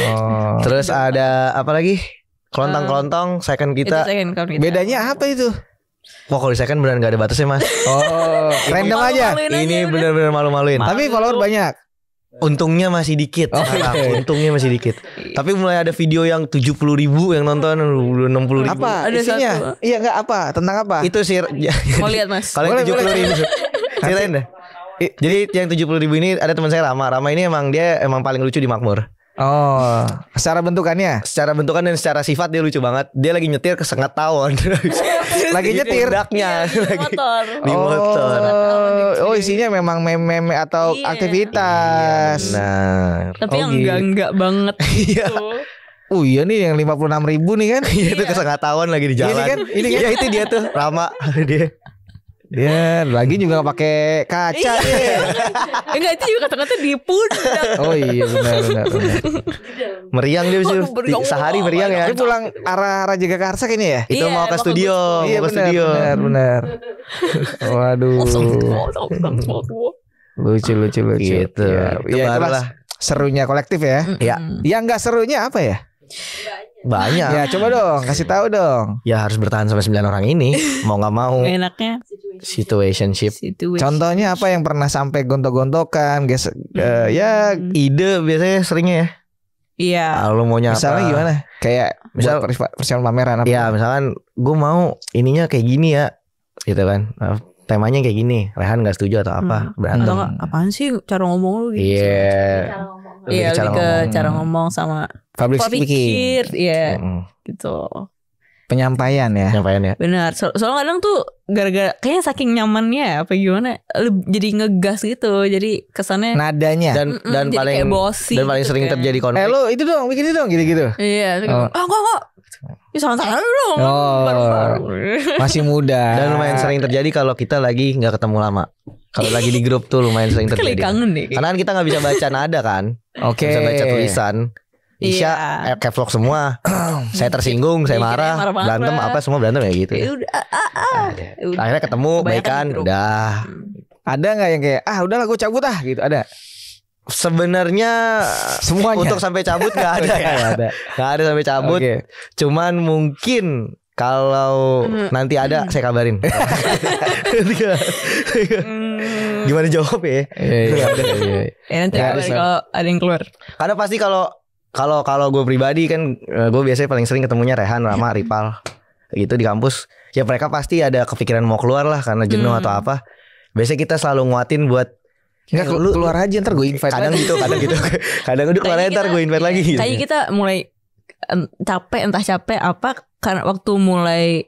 Oh. Terus ada apa lagi? Kelontong-kelontong second Itu kita. second account kita. Bedanya apa itu? Wah kalau di second beneran gak ada batasnya mas. Oh, random aja. Malu-maluin aja Ini udah. bener-bener malu-maluin. Tapi follower banyak. Untungnya masih dikit. Oh, Sekarang. iya. Untungnya masih dikit. Tapi mulai ada video yang 70.000 yang nonton, 60.000. Apa Ada isinya? satu. Iya enggak apa? Tentang apa? Itu sih. Mau lihat mas. Kalau yang Boleh, 70.000 ceritain deh. Jadi yang 70.000 ini ada teman saya Rama. Rama ini dia emang paling lucu di Makmur. Oh, secara bentukannya. Secara bentukan dan secara sifat dia lucu banget. Dia lagi nyetir kesengat tawon. Lagi nyetir. Pundaknya. Di motor. Di motor. Oh, isinya memang meme-meme atau Iya. aktivitas. Benar. Tapi yang gitu. enggak banget. Iya. Oh iya nih yang 56.000 nih kan. Iya itu kesengat tawon lagi di jalan. Ini kan. Iya itu dia tuh Rama. Dia lagi juga nggak pakai kaca. Enggak itu juga kata-kata di pundak. Oh iya benar. Meriang dia bisa Aduh, meriang. sehari meriang ya. Dia pulang arah Jagakarsa kayaknya ya. Itu Iya, mau ke mau ke studio, Iya mau ke studio. benar. Waduh. Lucu. Gitu. Ya, Itu ya, baru itulah lah. serunya kolektif ya. Ya Yang nggak serunya apa ya? banyak. Ya coba dong, kasih tahu dong. Ya harus bertahan sampai 9 orang ini. Mau nggak mau. Enaknya Situationship. situation. Contohnya apa yang pernah sampai gontok-gontokan, guys? Ya Ide biasanya seringnya ya. Iya. Kalau maunya misalnya apa? gimana? Kayak Misal- persiapan pameran apa? Ya misalkan gue mau ininya kayak gini ya. Gitu kan. Temanya kayak gini. Rehan gak setuju atau apa. Berantem. Atau enggak, apaan sih cara ngomong lu gitu. Iya. Iya, Lebih lebih ke cara ngomong sama Public pola speaking, pikir, iya Mm-mm. gitu. penyampaian ya. Penyampaiannya. Benar. Soalnya kadang tuh gara-gara kayaknya saking nyamannya apa gimana jadi ngegas gitu. Jadi kesannya Nadanya. Dan jadi paling kayak bossy dan paling gitu sering kan. terjadi konflik. Lo itu dong, bikin itu dong gitu-gitu. Iya, Oh. enggak. Ya sama-sama lu dong. Oh. Baru-baru. Masih muda. Dan lumayan sering terjadi kalau kita lagi nggak ketemu lama. Kalau lagi di grup tuh lumayan sering Kali terjadi. kangen deh. Karena kan kita nggak bisa baca nada kan. Oke. Nggak bisa baca tulisan. Isya Iya. caps lock semua. Saya tersinggung, saya Iya, marah, marah-marah. berantem apa semua berantem ya gitu. Ya Ya. udah, ya udah. Akhirnya ketemu, Kebanyakan baikan, di grup. udah. Ada nggak yang kayak udahlah gue cabut gitu? Ada. Sebenarnya Semuanya. untuk sampai cabut nggak ada ya. Nggak ada. Nggak ada sampai cabut. Oke. Cuman mungkin kalau nanti ada saya kabarin. Gimana jawab ya? Iya. Ya nanti Ya, kabarin bisa. kalau ada yang keluar. Karena pasti kalau gue pribadi kan gue biasanya paling sering ketemunya Rehan, Rama, Ripal gitu di kampus. Ya mereka pasti ada kepikiran mau keluar lah karena jenuh atau apa. Biasanya kita selalu nguatin buat Nggak, keluar aja ntar gue invite kadang lagi. gitu, kadang udah keluar aja ntar gue invite lagi gitu. Kayaknya kita mulai capek entah capek apa karena waktu mulai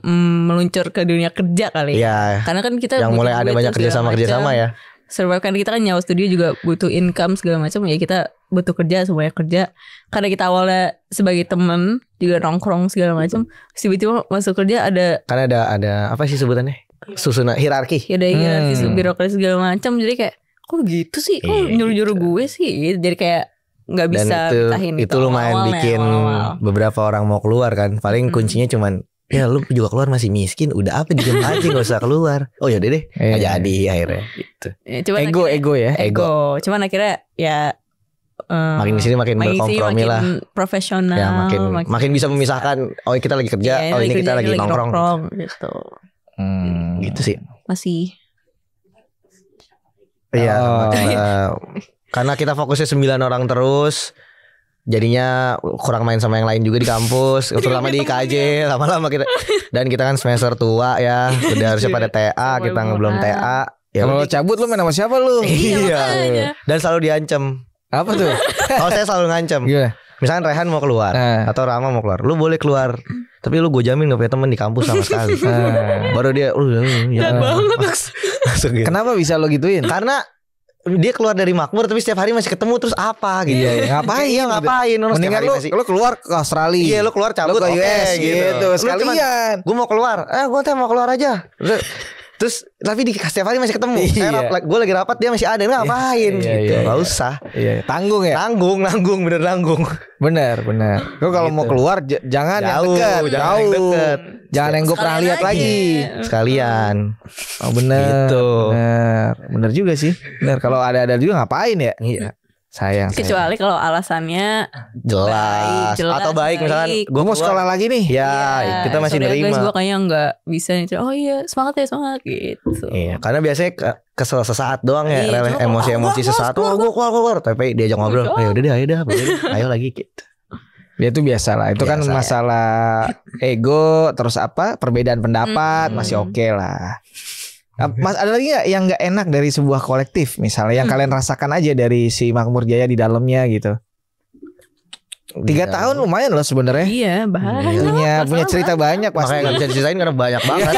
meluncur ke dunia kerja kali. Iya. Karena kan kita Yang mulai butuh ada duit banyak tuh segala kerjasama macam. ya. Survive kan kita kan nyawa studio juga butuh income segala macam ya, kita butuh kerja, semuanya kerja. Karena kita awalnya sebagai teman juga nongkrong segala macam, tiba-tiba masuk kerja ada Kan ada apa sih sebutannya? Susunan hierarki. ya ada hierarki birokrasi segala macam, jadi kayak kok gitu sih, kok nyuruh-nyuruh gue sih gitu. Jadi kayak nggak Dan bisa betahin itu lumayan awalnya, bikin awal-awal. beberapa orang mau keluar kan. Paling kuncinya cuman ya lu juga keluar masih miskin, udah apa diem aja nggak usah keluar. Oh yaudah deh, nggak jadi akhirnya gitu. Ya, cuman Ego akhirnya- ya. ego. Cuman akhirnya ya Makin di sini makin berkompromi lah. Profesional. Ya makin bisa memisahkan. Oh kita lagi kerja, ya, oh ini kita lagi nongkrong. gitu. Gitu sih. Masih. Iya. Oh. Karena kita fokusnya 9 orang terus. Jadinya kurang main sama yang lain juga di kampus, terutama di KJ. Lama-lama kita, dan kita kan semester tua ya, udah harusnya pada TA, kita belum TA. Ya Kalau udah. cabut lu main sama siapa lu? makanya. Dan selalu diancam. Apa tuh? Kalau saya selalu ngancam. Gimana? Misalkan Rehan mau keluar atau Rama mau keluar, lu boleh keluar, tapi lu gue jamin gak punya temen di kampus sama sekali. Baru dia, ya masuk gitu. Kenapa bisa lo gituin? Karena dia keluar dari makmur tapi setiap hari masih ketemu, terus apa gitu. Iya, ngapain? Iya, ngapain? Lu setiap Mendingan hari lu, masih- lu keluar ke Australia. Iya, lu keluar cabut Lu ke oke, US gitu, sekalian. Gue mau keluar. Gue mau keluar aja. Terus tapi di setiap hari masih ketemu. Iya. Gue lagi rapat dia masih ada. Lu ngapain Iya, gitu. iya, Gak iya. usah. Iya, tanggung ya. Nanggung, bener nanggung. Bener. Lu kalau mau keluar jangan yang Jauh, dekat, jangan yang deket. Jangan yang gue pernah Sekalian lihat aja. lagi. Sekalian. Oh bener. Gitu. Bener juga sih. Bener. Kalau ada juga ngapain ya? Iya. Sayang. Kecuali kalau alasannya Jelas. Jelas, Atau baik misalkan baik. Gue mau sekolah lagi nih. Ya, kita masih sorry ya guys, nerima. gue kayaknya nggak bisa nih. Oh iya, semangat ya, semangat gitu. Iya, karena biasanya kesel sesaat doang ya, Iya, cuma emosi sesaat. keluar, Gue keluar. Tapi diajak ngobrol. Ayo udah deh, ayo lagi gitu. Ya itu biasa lah. Itu kan Biasa ya. masalah ego, terus apa? Perbedaan pendapat masih oke lah. Mas ada lagi nggak yang nggak enak dari sebuah kolektif, misalnya yang kalian rasakan aja dari si Makmur Jaya di dalamnya gitu? 3 tahun lumayan loh sebenarnya. Iya, bahaya. Punya cerita banyak Makanya pasti. gak bisa diceritain karena banyak banget.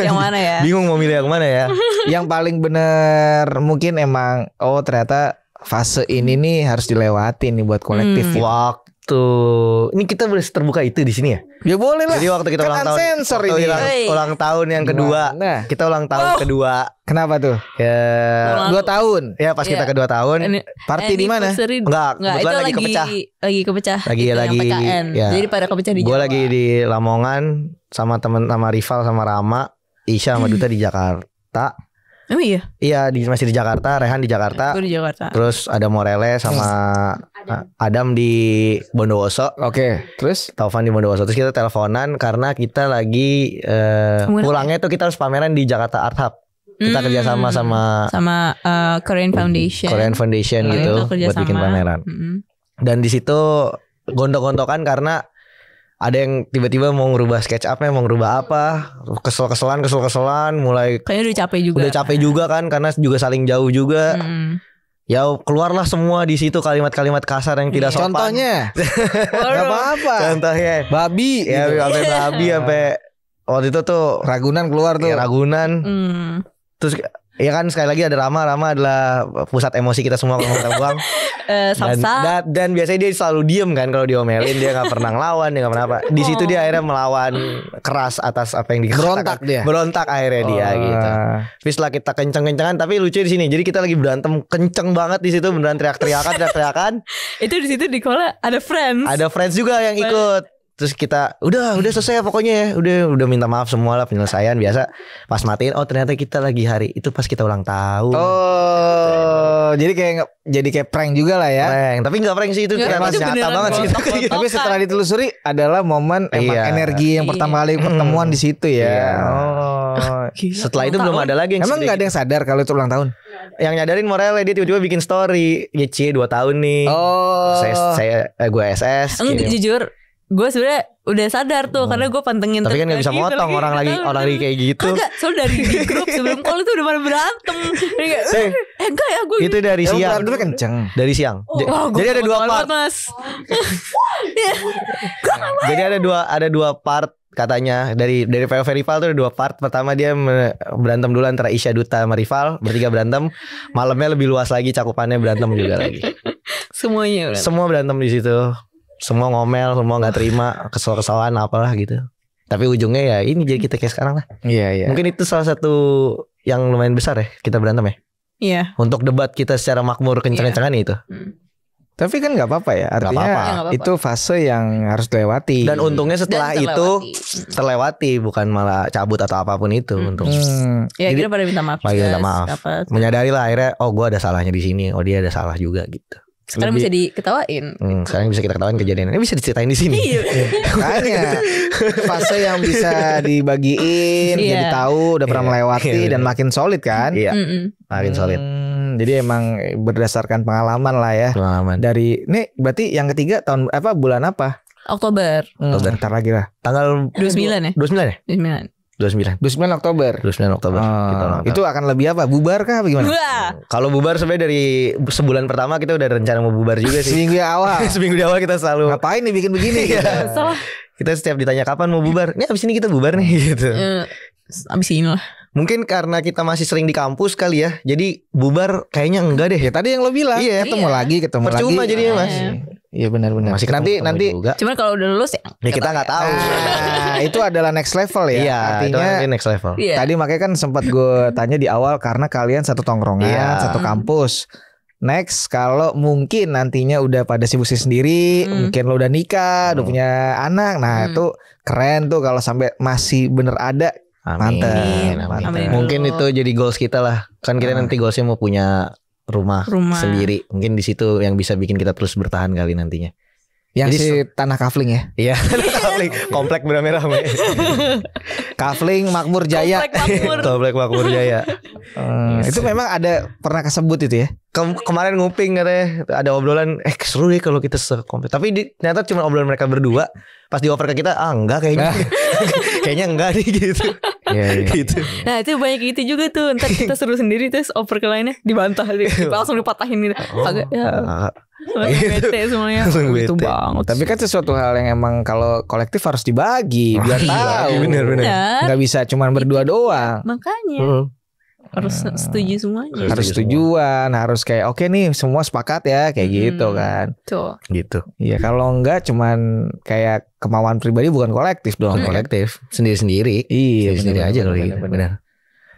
Yang mana ya? Bingung mau milih yang mana ya. Yang paling bener mungkin emang ternyata fase ini nih harus dilewatin nih buat kolektif. gitu. Waktu ini kita boleh terbuka itu di sini ya. Ya boleh lah. Jadi waktu kita Kan ulang tahun, unsensor waktu ini. ulang tahun yang kedua, Nah, kita ulang tahun kedua. kenapa tuh? Ya, 2 tahun. ya pas kita Iya. kedua tahun. Party di mana? Anniversary- Enggak, Enggak, itu kebetulan lagi kepecah. Lagi kepecah. Lagi- Itu yang lagi- PKN. ya. Jadi pada kepecah di Gue Jawa. lagi di Lamongan sama temen, sama Rival sama Rama, Isya sama Duta di Jakarta. Oh iya, Iya, masih di Jakarta, Rehan di Jakarta. gue di Jakarta. Terus ada Morele sama Adam di Bondowoso, Oke, terus Taufan di Bondowoso. Terus kita teleponan karena kita lagi pulangnya tuh kita harus pameran di Jakarta Art Hub. Kita kerjasama sama sama Korean Foundation. Korean Foundation Itu gitu buat kerjasama. bikin pameran. Dan di situ gontok-gontokan karena ada yang tiba-tiba mau ngerubah sketch up-nya, mau ngerubah apa, kesel-keselan, mulai Kayaknya udah capek juga. udah capek juga kan karena juga saling jauh juga. Mm. Ya keluarlah semua di situ kalimat-kalimat kasar yang tidak sopan. contohnya nggak apa-apa. Contohnya Babi ya gitu. sampai babi sampai waktu itu tuh Ragunan keluar tuh. ya, Ragunan. Mm. Terus ya kan sekali lagi ada Rama adalah pusat emosi kita semua kalau kita buang. Samsa. Dan biasanya dia selalu diem kan kalau diomelin, dia nggak pernah ngelawan, dia nggak pernah apa. Di situ dia akhirnya melawan keras atas apa yang Berontak dia. Berontak akhirnya dia gitu. Tapi setelah kita kenceng-kencengan, tapi lucu di sini. Jadi kita lagi berantem kenceng banget di situ, beneran teriak-teriakan. Itu di situ di kola ada friends. Ada friends juga yang ikut. Terus kita udah selesai pokoknya ya. Udah minta maaf semua lah penyelesaian biasa. Pas matiin ternyata kita lagi hari itu pas kita ulang tahun. Jadi kayak prank juga lah ya. Prank. Tapi gak prank sih itu Nggak, ternyata itu nyata beneran banget sih. gontok-gontok. Tapi setelah ditelusuri adalah momen emang Iya. energi yang pertama kali pertemuan di situ ya. Iya. Gila, Setelah itu ulang belum tahun. ada lagi yang Emang nggak ada yang sadar kalau itu ulang tahun? yang nyadarin Morele, dia tiba-tiba bikin story. Cie 2 tahun nih. Oh. Gue SS. Enggak, kirim. jujur gue sebenarnya udah sadar tuh karena gue pantengin Tapi kan gak bisa motong orang lagi kayak gitu. Kagak, soalnya dari di grup sebelum call itu udah pada berantem. Jadi kayak, enggak ya gue. Itu dari Emang siang. berantemnya kenceng. Dari siang. Wah, Jadi ada 2 part. Mas. Jadi ada dua part katanya dari VOV Rival tuh ada 2 part. Pertama dia berantem dulu antara Isya Duta sama Rival, bertiga berantem. Malamnya lebih luas lagi cakupannya, berantem juga lagi. Semuanya. Semua berantem di situ. Semua ngomel, semua nggak terima, kesel-kesalan apalah gitu. Tapi ujungnya ya ini jadi kita kayak sekarang lah. Iya. Mungkin itu salah satu yang lumayan besar ya kita berantem ya. Iya. Untuk debat kita secara makmur kencang-kencangan itu. Tapi kan nggak apa-apa ya. Artinya Nggak apa-apa. itu fase yang harus dilewati. Dan untungnya setelah Dan itu terlewati, bukan malah cabut atau apapun itu. Untung Ya Jadi, kita pada minta maaf. minta maaf. Apa. menyadari lah akhirnya, oh gue ada salahnya di sini, oh dia ada salah juga gitu. Sekarang bisa diketawain. Sekarang bisa kita ketahuan kejadian ini bisa diceritain di sini. Iya. Makanya fase yang bisa dibagiin, Iya. jadi tahu udah pernah Iya. melewati Iya. dan makin solid kan. Iya, Mm-mm. makin solid Jadi emang berdasarkan pengalaman lah ya. pengalaman. Dari nih berarti yang ketiga tahun apa bulan apa? Oktober Ntar lagi lah. Tanggal 29 ya? 29 ya? 29. 29 Oktober. 29 Oktober. Kita ulang tahun. Itu akan lebih apa? Bubar kah? Bagaimana? Wah. Kalau bubar sebenarnya dari sebulan pertama kita udah rencana mau bubar juga sih. Seminggu awal. Seminggu di awal kita selalu Ngapain nih bikin begini? Iya. Salah. kita setiap ditanya kapan mau bubar, nih abis ini kita bubar nih gitu. Abis ini lah. Mungkin karena kita masih sering di kampus kali ya, jadi bubar kayaknya enggak deh. Ya tadi yang lo bilang. Iya. Ketemu lagi. Percuma lagi. jadinya mas. Iya benar-benar. Masih Nanti juga. Cuman kalau udah lulus ya. Ya kita nggak tahu. itu adalah next level ya. Iya, itu Artinya nanti next level. Iya. tadi makanya kan sempat gue tanya di awal karena kalian satu tongkrongan, Iya. satu kampus. Next kalau mungkin nantinya udah pada sibuk sendiri, mungkin lo udah nikah, udah punya anak. Nah, itu keren tuh kalau sampai masih bener ada. Amin. Mantap. Amin. Amin. Mungkin itu jadi goals kita lah. Kan kita nanti goalsnya mau punya rumah sendiri. Mungkin di situ yang bisa bikin kita terus bertahan kali nantinya. Yang Jadi si tanah kafling ya. Iya, komplek beramai-ramai. Kafling Makmur Jaya. Komplek Makmur Jaya. Itu memang ada pernah kesebut itu ya. Kemarin nguping katanya ada obrolan, seru deh kalau kita sekomplek. Tapi ternyata cuma obrolan mereka berdua. Pas dioper ke kita, enggak kayaknya. Kayaknya enggak nih gitu. Iya. Gitu. Nah itu banyak gitu juga tuh. Ntar kita seru sendiri terus oper ke lainnya dibantah, langsung dipatahin gitu. Agak ya. Bete semuanya. Langsung Itu bete. banget. Tapi kan sesuatu hal yang emang kalau kolektif harus dibagi biar tahu. Bener. Nggak bisa cuma berdua doang. Makanya harus setuju semuanya. Harus setujuan, harus kayak oke nih semua sepakat ya kayak gitu kan. Tuh. Gitu. Iya kalau enggak cuman kayak kemauan pribadi bukan kolektif dong. Kolektif sendiri-sendiri. Iya Sendiri bener, aja kalau bener, gitu. bener. Benar.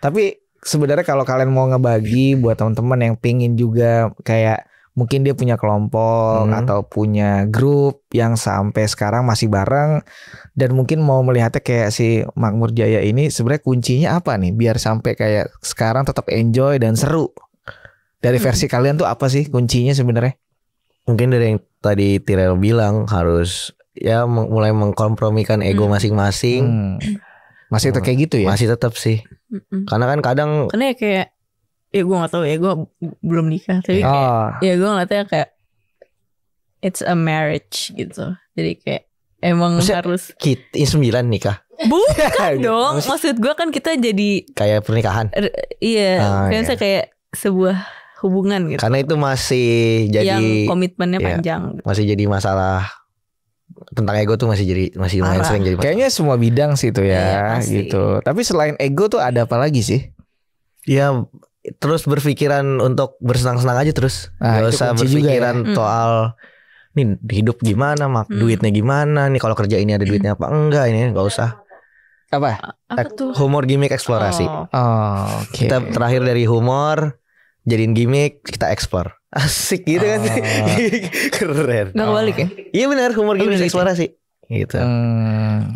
Tapi sebenarnya kalau kalian mau ngebagi buat teman-teman yang pingin juga kayak mungkin dia punya kelompok atau punya grup yang sampai sekarang masih bareng dan mungkin mau melihatnya kayak si Makmur Jaya ini sebenarnya kuncinya apa nih biar sampai kayak sekarang tetap enjoy dan seru. Dari versi kalian tuh apa sih kuncinya sebenarnya? Mungkin dari yang tadi Tirel bilang harus ya mulai mengkompromikan ego masing-masing. Masih tetap kayak gitu ya? Masih tetap sih. Karena kan kadang Karena ya kayak gue gak tahu ya, gue belum nikah tapi kayak ya gue ngeliatnya kayak it's a marriage gitu. Jadi kayak emang Maksudnya harus kita 9 nikah bukan dong. Maksud gue kan kita jadi kayak pernikahan. iya, kayaknya kayak sebuah hubungan gitu. Karena itu masih jadi yang komitmennya iya, panjang. masih jadi masalah tentang ego tuh masih lumayan sering jadi masalah. Kayaknya semua bidang sih itu Iya, ya pasti. gitu. Tapi selain ego tuh ada apa lagi sih? Ya terus berpikiran untuk bersenang-senang aja terus. Nah, Gak itu usah kunci juga berpikiran soal nih hidup gimana, duitnya gimana, nih kalau kerja ini ada duitnya apa enggak, ini gak usah. Apa? Apa tuh? Humor gimmick eksplorasi. Oke. Kita terakhir dari humor jadiin gimmick, kita explore. Asik gitu kan sih. Keren. Gak kebalik ya? Iya benar, humor gimmick gitu. eksplorasi. Gitu.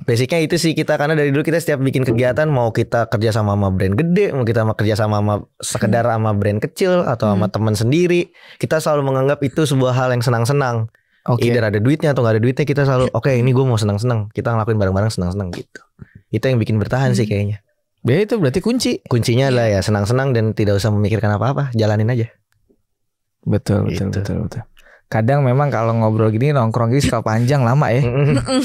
Basicnya itu sih kita, karena dari dulu kita setiap bikin kegiatan, mau kita kerja sama brand gede, mau kita kerja sama sekedar sama brand kecil atau sama teman sendiri, kita selalu menganggap itu sebuah hal yang senang-senang. Either ada duitnya atau nggak ada duitnya, kita selalu oke, ini gue mau senang-senang, kita ngelakuin bareng-bareng senang-senang gitu. Itu yang bikin bertahan sih kayaknya. Ya itu berarti kunci. Kuncinya adalah ya senang-senang dan tidak usah memikirkan apa-apa, jalanin aja. Betul. Kadang memang kalau ngobrol gini nongkrong gini suka panjang lama ya.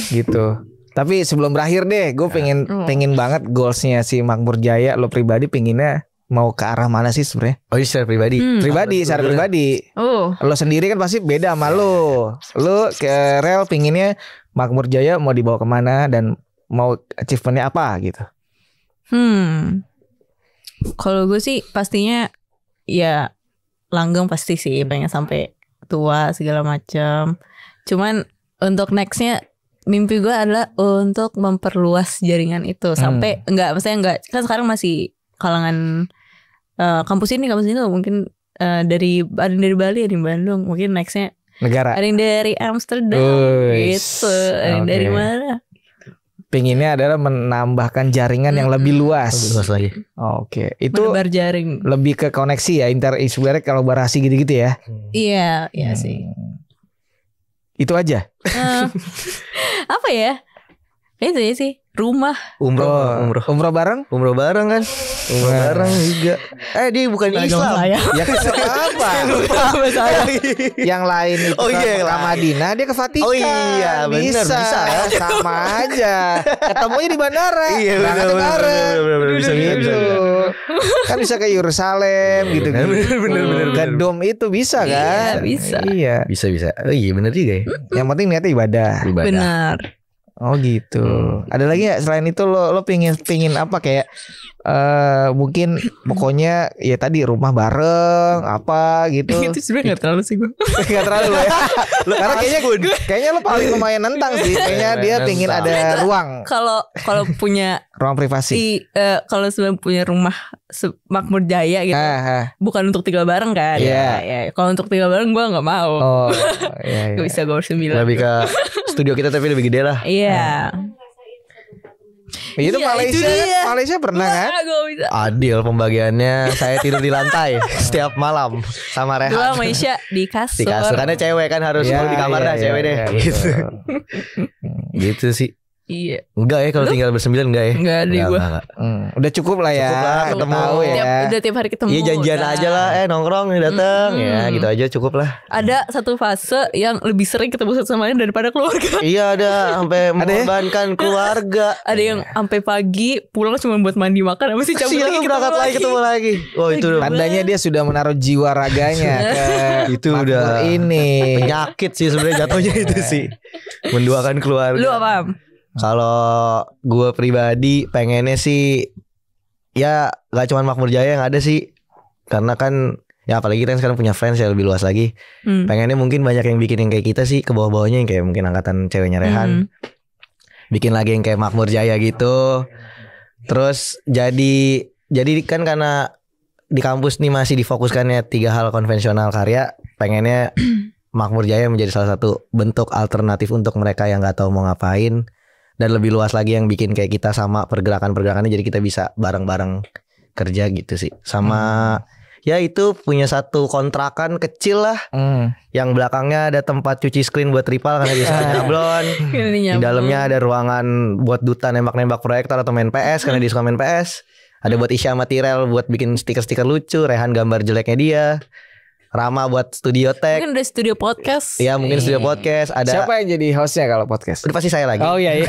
Gitu. Tapi sebelum berakhir deh, gue pengen banget goalsnya si Makmur Jaya, lo pribadi pengennya mau ke arah mana sih sebenarnya? Oh, secara pribadi. Secara pribadi. Lo sendiri kan pasti beda sama lo. Lo ke Rel pengennya Makmur Jaya mau dibawa kemana dan mau achievementnya apa gitu? Kalau gue sih pastinya ya langgeng pasti sih, pengen sampai tua segala macam. Cuman untuk nextnya mimpi gue adalah untuk memperluas jaringan itu sampai maksudnya enggak, kan sekarang masih kalangan kampus ini tuh mungkin ada yang dari Bali, ada yang Bandung, mungkin nextnya Negara. ada yang dari Amsterdam gitu, ada yang dari mana. Pengennya adalah menambahkan jaringan yang lebih luas. Lebih luas lagi. Oke, itu Menebar jaring. lebih ke koneksi ya, sebenarnya kolaborasi gitu-gitu ya. Iya sih. Itu aja. Apa ya? Itu ya sih, rumah. Umroh bareng? Umroh bareng kan. Umroh bareng juga. Dia bukan Islam. Ya kan apa? Yang lain itu ke Madinah, dia ke Vatikan. Oh iya, benar bisa. Sama aja. Ketemunya di bandara. Iya, benar. Bisa gitu. Kan bisa ke Yerusalem gitu. Bener. Ke dom itu bisa kan? Bisa. Iya. Bisa. Oh iya benar juga ya. Yang penting niatnya ibadah. Benar. Oh gitu. Ada lagi ya selain itu lo pingin apa kayak mungkin pokoknya ya tadi rumah bareng apa gitu. Itu sebenarnya nggak terlalu sih gue. Gak terlalu ya. Karena kayaknya lo paling lumayan nentang sih. Kayaknya dia pingin ada ruang Kalau punya ruang privasi. kalau sebenarnya punya rumah makmur jaya gitu, bukan untuk tinggal bareng kan? Ya. Kalau untuk tinggal bareng gue nggak mau. Oh, iya. Gak bisa gue 9. Lebih ke studio kita tapi lebih gede lah. Iya. Itu Malaysia pernah kan? Gue bisa. Adil pembagiannya. Saya tidur di lantai setiap malam sama Rehan. Gue sama Isya di kasur. Di kasur karena cewek kan harus di kamar dah cewek deh. Gitu. Gitu sih. Iya. Enggak ya kalau tinggal bersembilan enggak ya? Enggak ada gue. Udah cukup lah ya. Cukup lah, Ketemu ketemu ya. Udah tiap hari ketemu. Iya janjian udah. aja lah, nongkrong dateng ya gitu aja cukup lah. Ada satu fase yang lebih sering ketemu satu sama lain daripada keluarga. Iya ada sampai mengorbankan keluarga. Ada yang sampai pagi pulang cuma buat mandi makan, habis itu cabut Siang lagi berangkat lagi ketemu lagi. Oh itu Tandanya dia sudah menaruh jiwa raganya ke itu makmur udah ini. penyakit sih sebenarnya jatuhnya itu sih. Menduakan keluarga. Lu apa? Kalau gue pribadi pengennya sih ya gak cuma Makmur Jaya yang ada sih. Karena kan ya apalagi kita sekarang punya fans yang lebih luas lagi. Pengennya mungkin banyak yang bikin yang kayak kita sih, ke bawah-bawahnya yang kayak mungkin angkatan ceweknya Rehan. Bikin lagi yang kayak Makmur Jaya gitu. Terus jadi kan karena di kampus nih masih difokuskannya 3 hal konvensional karya. Pengennya Makmur Jaya menjadi salah satu bentuk alternatif untuk mereka yang gak tahu mau ngapain. Dan lebih luas lagi yang bikin kayak kita sama pergerakan-pergerakannya, jadi kita bisa bareng-bareng kerja gitu sih. Sama ya itu punya satu kontrakan kecil lah, yang belakangnya ada tempat cuci screen buat rival karena bisa nyablon. Di dalamnya ada ruangan buat duta nembak-nembak proyektor atau main PS karena dia suka main PS. Ada buat Isya sama Tirel buat bikin stiker-stiker lucu, Rehan gambar jeleknya dia, Rama buat studio tech. Mungkin ada studio podcast. Iya mungkin studio podcast. Ada. Siapa yang jadi hostnya kalau podcast? Udah pasti saya lagi. Oh iya.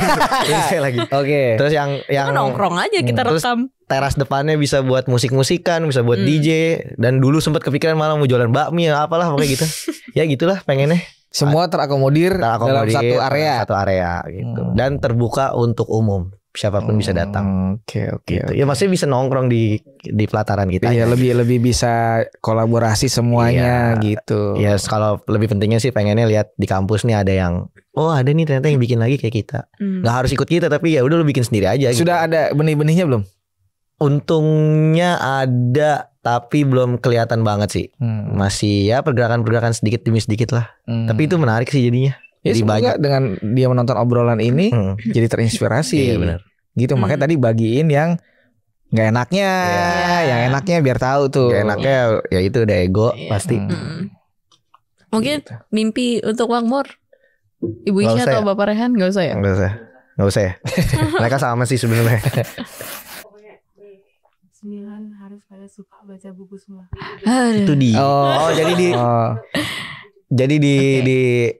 Saya lagi. Oke. Terus yang Kan nongkrong aja kita terus rekam. teras depannya bisa buat musik-musikan, bisa buat DJ. Dan dulu sempat kepikiran malah mau jualan bakmi ya apalah pokoknya gitu. Ya gitulah pengennya. Semua terakomodir dalam satu area. Satu area gitu. Dan terbuka untuk umum. Siapapun bisa datang. Oke. Gitu. Ya maksudnya bisa nongkrong di pelataran kita. Iya, lebih bisa kolaborasi semuanya gitu. Ya kalau lebih pentingnya sih pengennya lihat di kampus nih ada yang ada nih ternyata yang bikin lagi kayak kita. Nggak harus ikut kita tapi ya udah lu bikin sendiri aja. Sudah gitu. ada benih-benihnya belum? Untungnya ada tapi belum kelihatan banget sih. Masih ya pergerakan-pergerakan sedikit demi sedikit lah. Tapi itu menarik sih jadinya. Ya Jadi semoga banyak dengan dia menonton obrolan ini jadi terinspirasi. Iya benar. Gitu makanya tadi bagiin yang nggak enaknya, yang enaknya biar tahu tuh. Gak enaknya ya itu udah ego pasti. Mungkin mimpi untuk Makmur, Ibu Isya atau Bapak Rehan nggak usah ya? Nggak usah ya. Mereka sama sih sebenarnya. Pokoknya 9 harus pada suka baca buku semua. Itu di. Oh jadi di. Jadi di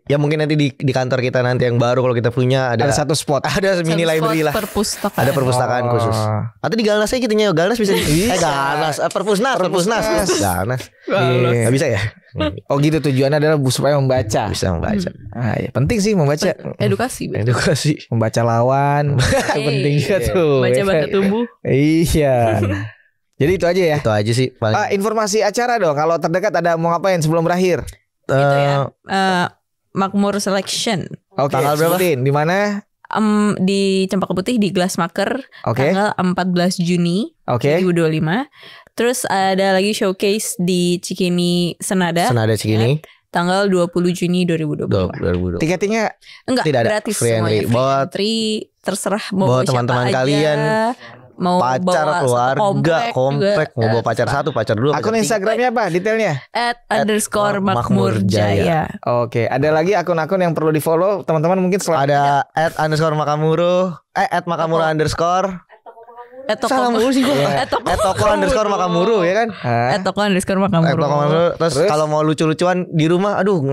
ya mungkin nanti di kantor kita nanti yang baru kalau kita punya ada satu spot. Ada mini library lah. Perpustakaan. Ada perpustakaan khusus. Atau di Galnas aja gitu nya. Galnas bisa Galnas, perpusnas. Galnas. Enggak bisa ya? Oh gitu, tujuannya adalah supaya membaca. Bisa membaca. Ya, penting sih membaca. Edukasi. Membaca lawan. Penting juga tuh. Baca bakat tubuh. Iya. Jadi itu aja ya. Itu aja sih paling. Informasi acara dong. Kalau terdekat ada mau ngapain sebelum berakhir? Gitu ya. Makmur Selection. Oke, tanggal berapa? Di mana? Di Cempaka Putih di Glassmaker. Oke. Tanggal 14 Juni 2025. Terus ada lagi showcase di Cikini Senada. Senada Cikini. Tanggal 20 Juni 2020. Tiketnya enggak tidak ada, gratis free semuanya. entry. Buat terserah mau buat teman-teman kalian. Mau pacar, bawa keluarga, komplek, mau bawa pacar 1, pacar 2. Akun Instagramnya apa? Detailnya? @_makmurjaya. Oke, ada lagi akun-akun yang perlu di follow teman-teman mungkin ada @_makamuro, @makamuro_. Salah mulu sih gue. @toko_makamuro ya kan? @toko_makamuro. Terus kalau mau lucu-lucuan di rumah, aduh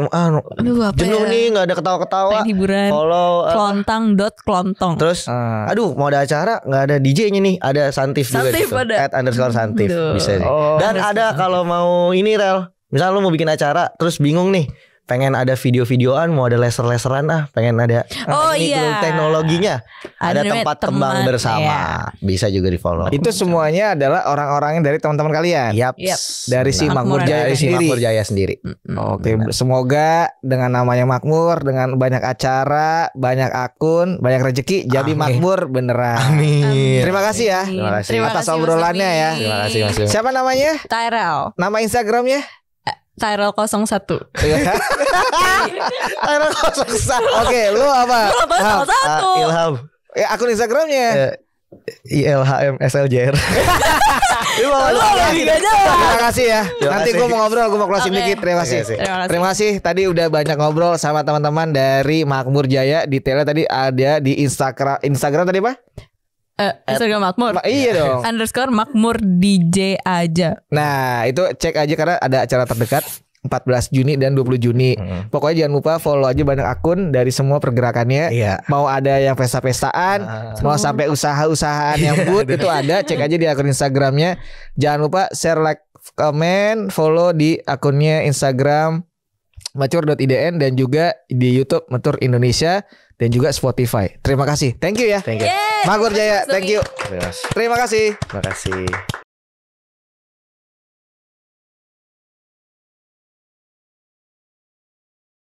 jenuh nih nggak ada ketawa-ketawa. Hiburan. Follow Klontang.klontong. Terus, aduh mau ada acara nggak ada DJ-nya nih, ada Santif juga gitu. @_santif bisa sih. Dan ada kalau mau ini Rel, misal lu mau bikin acara, terus bingung nih. Pengen ada video-videoan, mau ada laser-laseran pengen ada teknologinya. Ada tempat tembang bersama. Bisa juga di-follow. Itu semuanya adalah orang-orang dari teman-teman kalian. Yap. Dari si Makmur Jaya sendiri. Oke, semoga dengan namanya Makmur, dengan banyak acara, banyak akun, banyak rezeki jadi makmur beneran. Amin. Terima kasih ya. Terima kasih atas obrolannya ya. Terima kasih Mas. Siapa namanya? Tyrell. Nama Instagramnya? Tyrell 01. Tyrell 01. Oke, lu apa? Ilham. Akun Instagramnya? ILHMSLJR. Terima kasih ya. Nanti gue mau ngobrol, gue mau closing dikit. Terima kasih. Terima kasih. Tadi udah banyak ngobrol sama teman-teman dari Makmur Jaya. Detailnya tadi ada di Instagram tadi apa? Instagram Makmur. Iya dong. _Makmur DJ aja. Nah itu cek aja karena ada acara terdekat 14 Juni dan 20 Juni. Pokoknya jangan lupa follow aja banyak akun dari semua pergerakannya. Iya. Mau ada yang pesta-pestaan, mau sampai usaha-usahaan yang booth itu ada. Cek aja di akun Instagramnya. Jangan lupa share, like, komen, follow di akunnya Instagram mature.idn dan juga di YouTube Mature Indonesia dan juga Spotify. Terima kasih. Thank you ya. Thank you. Makmur Jaya, thank you. Terima kasih. Terima kasih. Terima kasih.